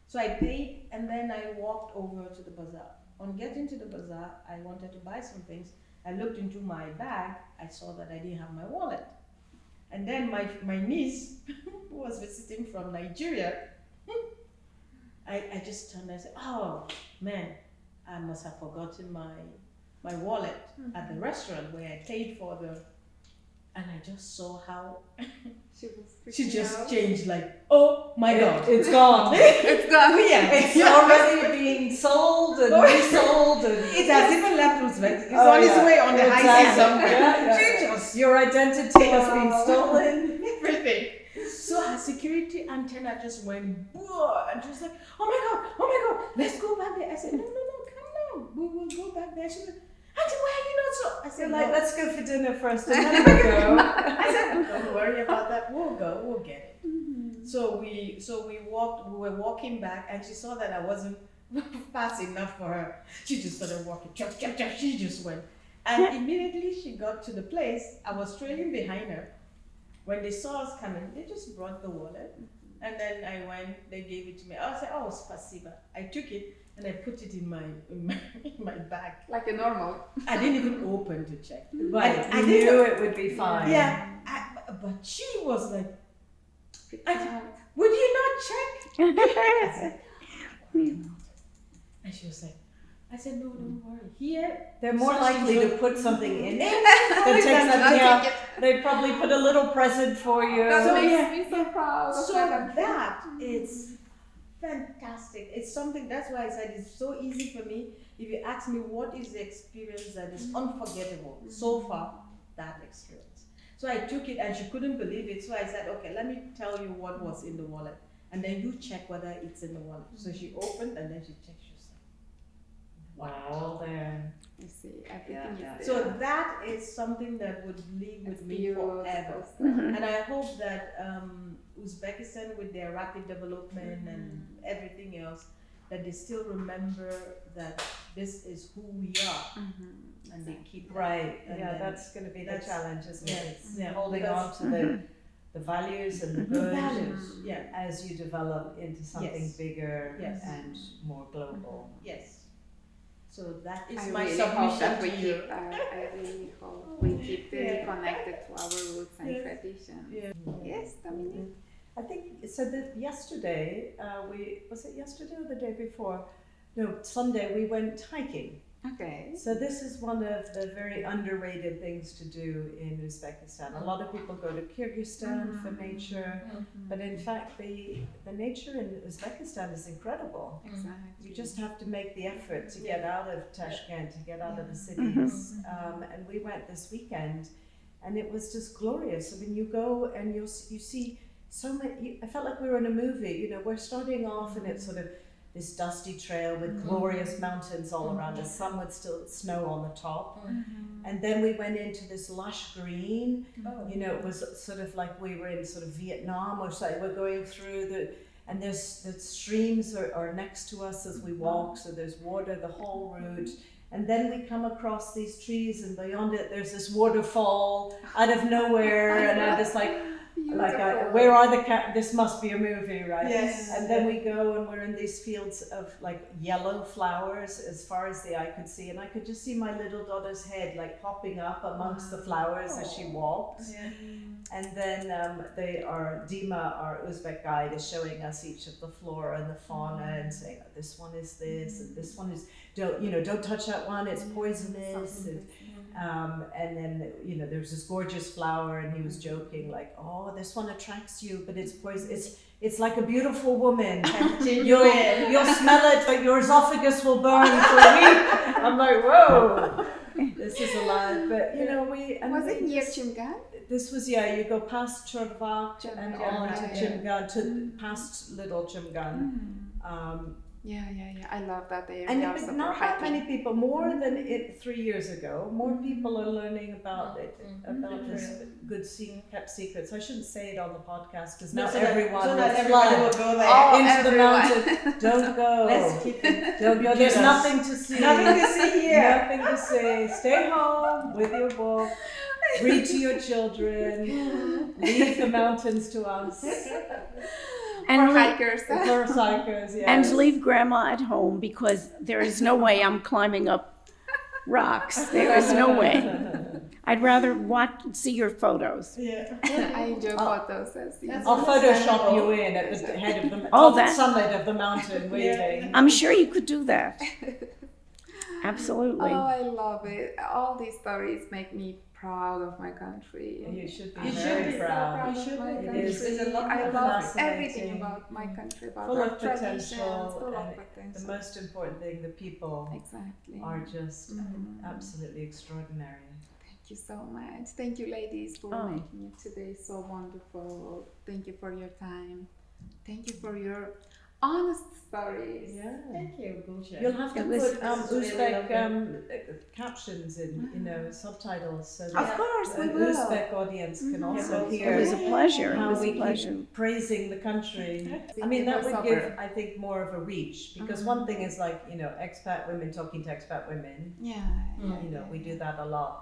[SPEAKER 1] So I paid, and then I walked over to the bazaar. On getting to the bazaar, I wanted to buy some things. I looked into my bag. I saw that I didn't have my wallet. And then my niece, who was visiting from Nigeria, I just turned and said, "Oh man, I must have forgotten my wallet at the restaurant where I paid for the." And I just saw how
[SPEAKER 3] She was
[SPEAKER 1] she
[SPEAKER 3] freaking
[SPEAKER 1] just
[SPEAKER 3] out.
[SPEAKER 1] changed, like, "Oh my God,
[SPEAKER 4] It's gone.
[SPEAKER 3] It's gone.
[SPEAKER 4] It's already being sold and resold and
[SPEAKER 1] It has even left Uzbek. It's
[SPEAKER 4] Oh,
[SPEAKER 1] on its
[SPEAKER 4] yeah.
[SPEAKER 1] way on the high seas
[SPEAKER 4] Exactly.
[SPEAKER 1] somewhere."
[SPEAKER 4] Yeah,
[SPEAKER 1] She
[SPEAKER 4] yeah.
[SPEAKER 1] just
[SPEAKER 4] your identity has been stolen.
[SPEAKER 1] everything. So her security antenna just went boom, and she was like, "Oh my God, let's go back there." I said, "No, come down. We will go back there." She was, "Auntie, why are you not so?" I
[SPEAKER 4] You're
[SPEAKER 1] said,
[SPEAKER 4] like,
[SPEAKER 1] "No."
[SPEAKER 4] let's go for dinner first and then we'll go.
[SPEAKER 1] I said, "Don't worry about that. We'll go. We'll get it." So we walked. We were walking back, and she saw that I wasn't fast enough for her. She just started walking. Chop. She just went, and immediately she got to the place. I was trailing behind her. When they saw us coming, they just brought the wallet, and then I went. They gave it to me. I said, "Oh, spasiba." I took it and I put it in my bag.
[SPEAKER 3] Like a normal.
[SPEAKER 1] I didn't even open to check.
[SPEAKER 4] Right,
[SPEAKER 1] I
[SPEAKER 4] you
[SPEAKER 1] didn't
[SPEAKER 4] knew
[SPEAKER 1] know-
[SPEAKER 4] it would be fine.
[SPEAKER 1] Yeah, but she was like,
[SPEAKER 3] Freaked
[SPEAKER 1] I-
[SPEAKER 3] out.
[SPEAKER 1] "Would you not check?" I said, and she was like, I said, "No, don't worry. Here,
[SPEAKER 4] They're more
[SPEAKER 1] So
[SPEAKER 4] likely
[SPEAKER 1] she's
[SPEAKER 4] to put something in it
[SPEAKER 1] than
[SPEAKER 4] than take
[SPEAKER 3] Not
[SPEAKER 4] something out.
[SPEAKER 3] take it.
[SPEAKER 4] They probably put a little present for you.
[SPEAKER 3] That
[SPEAKER 1] So,
[SPEAKER 3] makes
[SPEAKER 1] yeah,
[SPEAKER 3] me so proud of
[SPEAKER 1] So
[SPEAKER 3] Madam.
[SPEAKER 1] that is fantastic. It's something, that's why I said it's so easy for me. If you ask me what is the experience that is unforgettable so far, that experience. So I took it and she couldn't believe it. So I said, "Okay, let me tell you what was in the wallet. And then you check whether it's in the wallet." So she opened and then she checked. She was like,
[SPEAKER 4] Wow, there.
[SPEAKER 3] You see, everything
[SPEAKER 4] Yeah.
[SPEAKER 3] is
[SPEAKER 1] so
[SPEAKER 3] there.
[SPEAKER 1] that is something that would live with
[SPEAKER 3] It's
[SPEAKER 1] me
[SPEAKER 3] beautiful
[SPEAKER 1] forever.
[SPEAKER 3] stuff.
[SPEAKER 1] And I hope that Uzbekistan, with their rapid development and everything else, that they still remember that this is who we are, and they keep that.
[SPEAKER 4] Right,
[SPEAKER 1] And
[SPEAKER 4] yeah,
[SPEAKER 1] then
[SPEAKER 4] that's going to be the
[SPEAKER 1] that's-
[SPEAKER 4] challenge, isn't it?
[SPEAKER 1] yeah,
[SPEAKER 4] It's
[SPEAKER 1] yeah,
[SPEAKER 4] holding
[SPEAKER 1] because-
[SPEAKER 4] on to the values and the
[SPEAKER 1] The
[SPEAKER 4] good
[SPEAKER 1] values, yeah,
[SPEAKER 4] as you develop into something
[SPEAKER 1] Yes.
[SPEAKER 4] bigger
[SPEAKER 1] Yes.
[SPEAKER 4] and more global.
[SPEAKER 1] yes. So that is
[SPEAKER 3] I
[SPEAKER 1] my
[SPEAKER 3] really hope that
[SPEAKER 1] submission
[SPEAKER 3] we
[SPEAKER 1] to
[SPEAKER 3] keep.
[SPEAKER 1] you.
[SPEAKER 3] I really hope we keep really
[SPEAKER 1] Yeah.
[SPEAKER 3] connected to our roots and
[SPEAKER 1] Yes.
[SPEAKER 3] traditions.
[SPEAKER 1] Yeah.
[SPEAKER 3] Yes, Dominique.
[SPEAKER 4] I think so. That yesterday, was it yesterday or the day before? No, Sunday we went hiking.
[SPEAKER 3] Okay.
[SPEAKER 4] So this is one of the very underrated things to do in Uzbekistan. A lot of people go to Kyrgyzstan for nature, but in fact the nature in Uzbekistan is incredible.
[SPEAKER 3] Exactly.
[SPEAKER 4] You just have to make the effort to get out of Tashkent, to get out of the cities. And we went this weekend, and it was just glorious. I mean, you go and you see so many. I felt like we were in a movie. You know, we're starting off, and it's sort of this dusty trail with glorious mountains all around us, some with still snow on the top. And then we went into this lush green. You know, it was sort of like we were in sort of Vietnam or something. We're going through and there's the streams are next to us as we walk, so there's water the whole route. And then we come across these trees, and beyond it there's this waterfall out of nowhere, and I'm just like where are the this must be a movie, right?
[SPEAKER 1] Yes.
[SPEAKER 4] And then we go and we're in these fields of like yellow flowers as far as the eye could see, and I could just see my little daughter's head like popping up amongst the flowers as she walks. And then Dima, our Uzbek guide, is showing us each of the flora and the fauna and saying, oh, this one is this, and this one is, don't touch that one, it's poisonous. And then, there's this gorgeous flower, and he was joking like, oh, this one attracts you, but it's poison. It's like a beautiful woman. You'll smell it, but your esophagus will burn for a week. I'm like, whoa, this is alive. But
[SPEAKER 3] was it near Chimgan?
[SPEAKER 4] This was, you go past Chorvak and on to Chimgan, past Little Chimgan.
[SPEAKER 3] I love that area.
[SPEAKER 4] And
[SPEAKER 3] also
[SPEAKER 4] not
[SPEAKER 3] for
[SPEAKER 4] that
[SPEAKER 3] hiking.
[SPEAKER 4] many people, more than 3 years ago, more people are learning about it, about this good kept secrets. I shouldn't say it on the podcast because not everyone will
[SPEAKER 1] will go there.
[SPEAKER 4] into the mountain. Don't go.
[SPEAKER 1] Let's keep it.
[SPEAKER 4] Don't go. There's nothing to see.
[SPEAKER 1] Nothing to see here.
[SPEAKER 4] Nothing to see. Stay home with your book. Read to your children. Leave the mountains to us.
[SPEAKER 2] And
[SPEAKER 3] for hikers.
[SPEAKER 4] For hikers, yes.
[SPEAKER 2] And leave grandma at home, because there is no way I'm climbing up rocks. There is no way. I'd rather see your photos.
[SPEAKER 1] Yeah.
[SPEAKER 3] I enjoy photos.
[SPEAKER 4] I'll Photoshop you in at the head of the summit of the mountain waving.
[SPEAKER 2] I'm sure you could do that. Absolutely.
[SPEAKER 3] Oh, I love it. All these stories make me proud of my country.
[SPEAKER 4] You should be
[SPEAKER 1] You
[SPEAKER 4] very
[SPEAKER 1] should be
[SPEAKER 4] proud.
[SPEAKER 1] You should
[SPEAKER 3] of my
[SPEAKER 1] be.
[SPEAKER 3] country.
[SPEAKER 4] It is.
[SPEAKER 1] There's a lot
[SPEAKER 3] I
[SPEAKER 1] of
[SPEAKER 3] love
[SPEAKER 4] fascinating.
[SPEAKER 3] everything about my country, about
[SPEAKER 4] Full
[SPEAKER 3] our
[SPEAKER 4] of
[SPEAKER 3] traditions,
[SPEAKER 4] potential,
[SPEAKER 3] full of
[SPEAKER 4] and
[SPEAKER 3] potential.
[SPEAKER 4] the most important thing, the people
[SPEAKER 3] Exactly.
[SPEAKER 4] are just absolutely extraordinary.
[SPEAKER 3] Thank you so much. Thank you, ladies, for making it today so wonderful. Thank you for your time. Thank you for your honest stories.
[SPEAKER 4] Yeah.
[SPEAKER 1] Thank you, Gulshan.
[SPEAKER 4] You'll have to
[SPEAKER 2] It was-
[SPEAKER 4] put
[SPEAKER 1] This is really
[SPEAKER 4] Uzbek captions in, subtitles, so
[SPEAKER 3] Of
[SPEAKER 4] that
[SPEAKER 3] course, we
[SPEAKER 4] the
[SPEAKER 3] will.
[SPEAKER 4] Uzbek audience can also
[SPEAKER 2] It
[SPEAKER 4] hear
[SPEAKER 2] was a pleasure. It
[SPEAKER 4] how
[SPEAKER 2] was
[SPEAKER 4] we
[SPEAKER 2] a pleasure.
[SPEAKER 4] keep praising the country. I mean, that would give, I think, more of a reach, because one thing is like, expat women talking to expat women.
[SPEAKER 3] Yeah.
[SPEAKER 4] We do that a lot.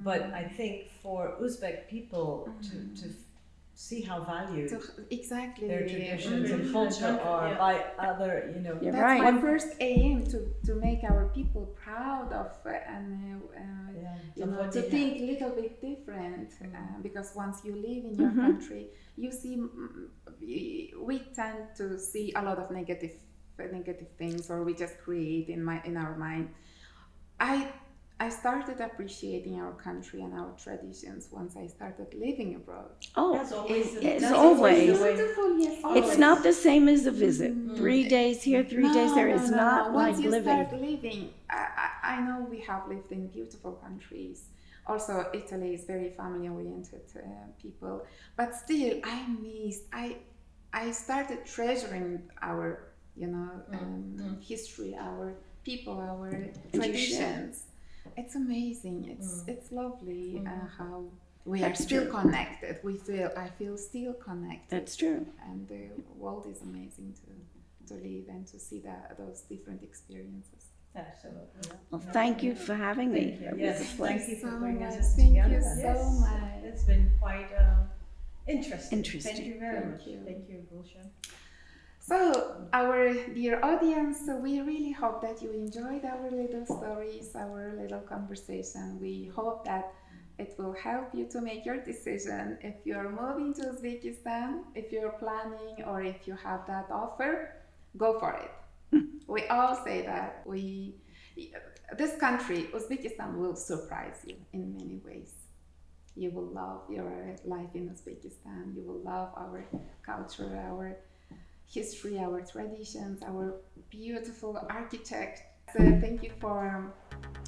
[SPEAKER 4] But I think for Uzbek people to see how valued
[SPEAKER 3] Exactly.
[SPEAKER 4] their traditions and culture are by other,
[SPEAKER 2] You're
[SPEAKER 3] That's
[SPEAKER 2] right.
[SPEAKER 3] my first aim, to make our people proud of to think a little bit different, because once you live in your country, you see we tend to see a lot of negative things, or we just create in our mind. I started appreciating our country and our traditions once I started living abroad.
[SPEAKER 2] Oh,
[SPEAKER 1] That's always
[SPEAKER 2] it's
[SPEAKER 1] that's
[SPEAKER 2] always.
[SPEAKER 1] the way.
[SPEAKER 3] Beautiful, yes.
[SPEAKER 2] It's
[SPEAKER 3] always.
[SPEAKER 2] not the same as a visit. 3 days here, 3 days there. It's not like
[SPEAKER 3] Once you
[SPEAKER 2] living.
[SPEAKER 3] start living, I know we have lived in beautiful countries. Also, Italy is very family-oriented people, but still, I started treasuring our, history, our people, our traditions. It's amazing. It's lovely how we are
[SPEAKER 2] That's
[SPEAKER 3] still
[SPEAKER 2] true.
[SPEAKER 3] connected. I feel still connected.
[SPEAKER 2] That's true.
[SPEAKER 3] And the world is amazing to live and to see those different experiences.
[SPEAKER 1] Absolutely.
[SPEAKER 2] Well, thank you for having me.
[SPEAKER 1] Thank you.
[SPEAKER 2] It was
[SPEAKER 4] Yes,
[SPEAKER 2] a
[SPEAKER 4] thank
[SPEAKER 2] pleasure.
[SPEAKER 4] you for
[SPEAKER 3] So
[SPEAKER 4] bringing
[SPEAKER 3] much.
[SPEAKER 4] us
[SPEAKER 3] Thank
[SPEAKER 4] together.
[SPEAKER 3] you so
[SPEAKER 1] Yes.
[SPEAKER 3] much.
[SPEAKER 1] It's been quite interesting.
[SPEAKER 2] Interesting.
[SPEAKER 1] Thank you very
[SPEAKER 3] Thank
[SPEAKER 1] much.
[SPEAKER 3] you.
[SPEAKER 1] Thank you, Gulshan.
[SPEAKER 3] So, our dear audience, we really hope that you enjoyed our little stories, our little conversation. We hope that it will help you to make your decision if you are moving to Uzbekistan, if you're planning, or if you have that offer, go for it. We all say that this country, Uzbekistan, will surprise you in many ways. You will love your life in Uzbekistan. You will love our culture, our history, our traditions, our beautiful architecture. So thank you for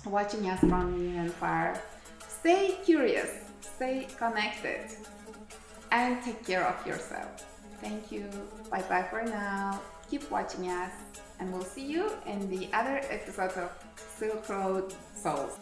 [SPEAKER 3] watching us from near and far. Stay curious, stay connected, and take care of yourself. Thank you. Bye bye for now. Keep watching us and we'll see you in the other episodes of Silk Road Souls.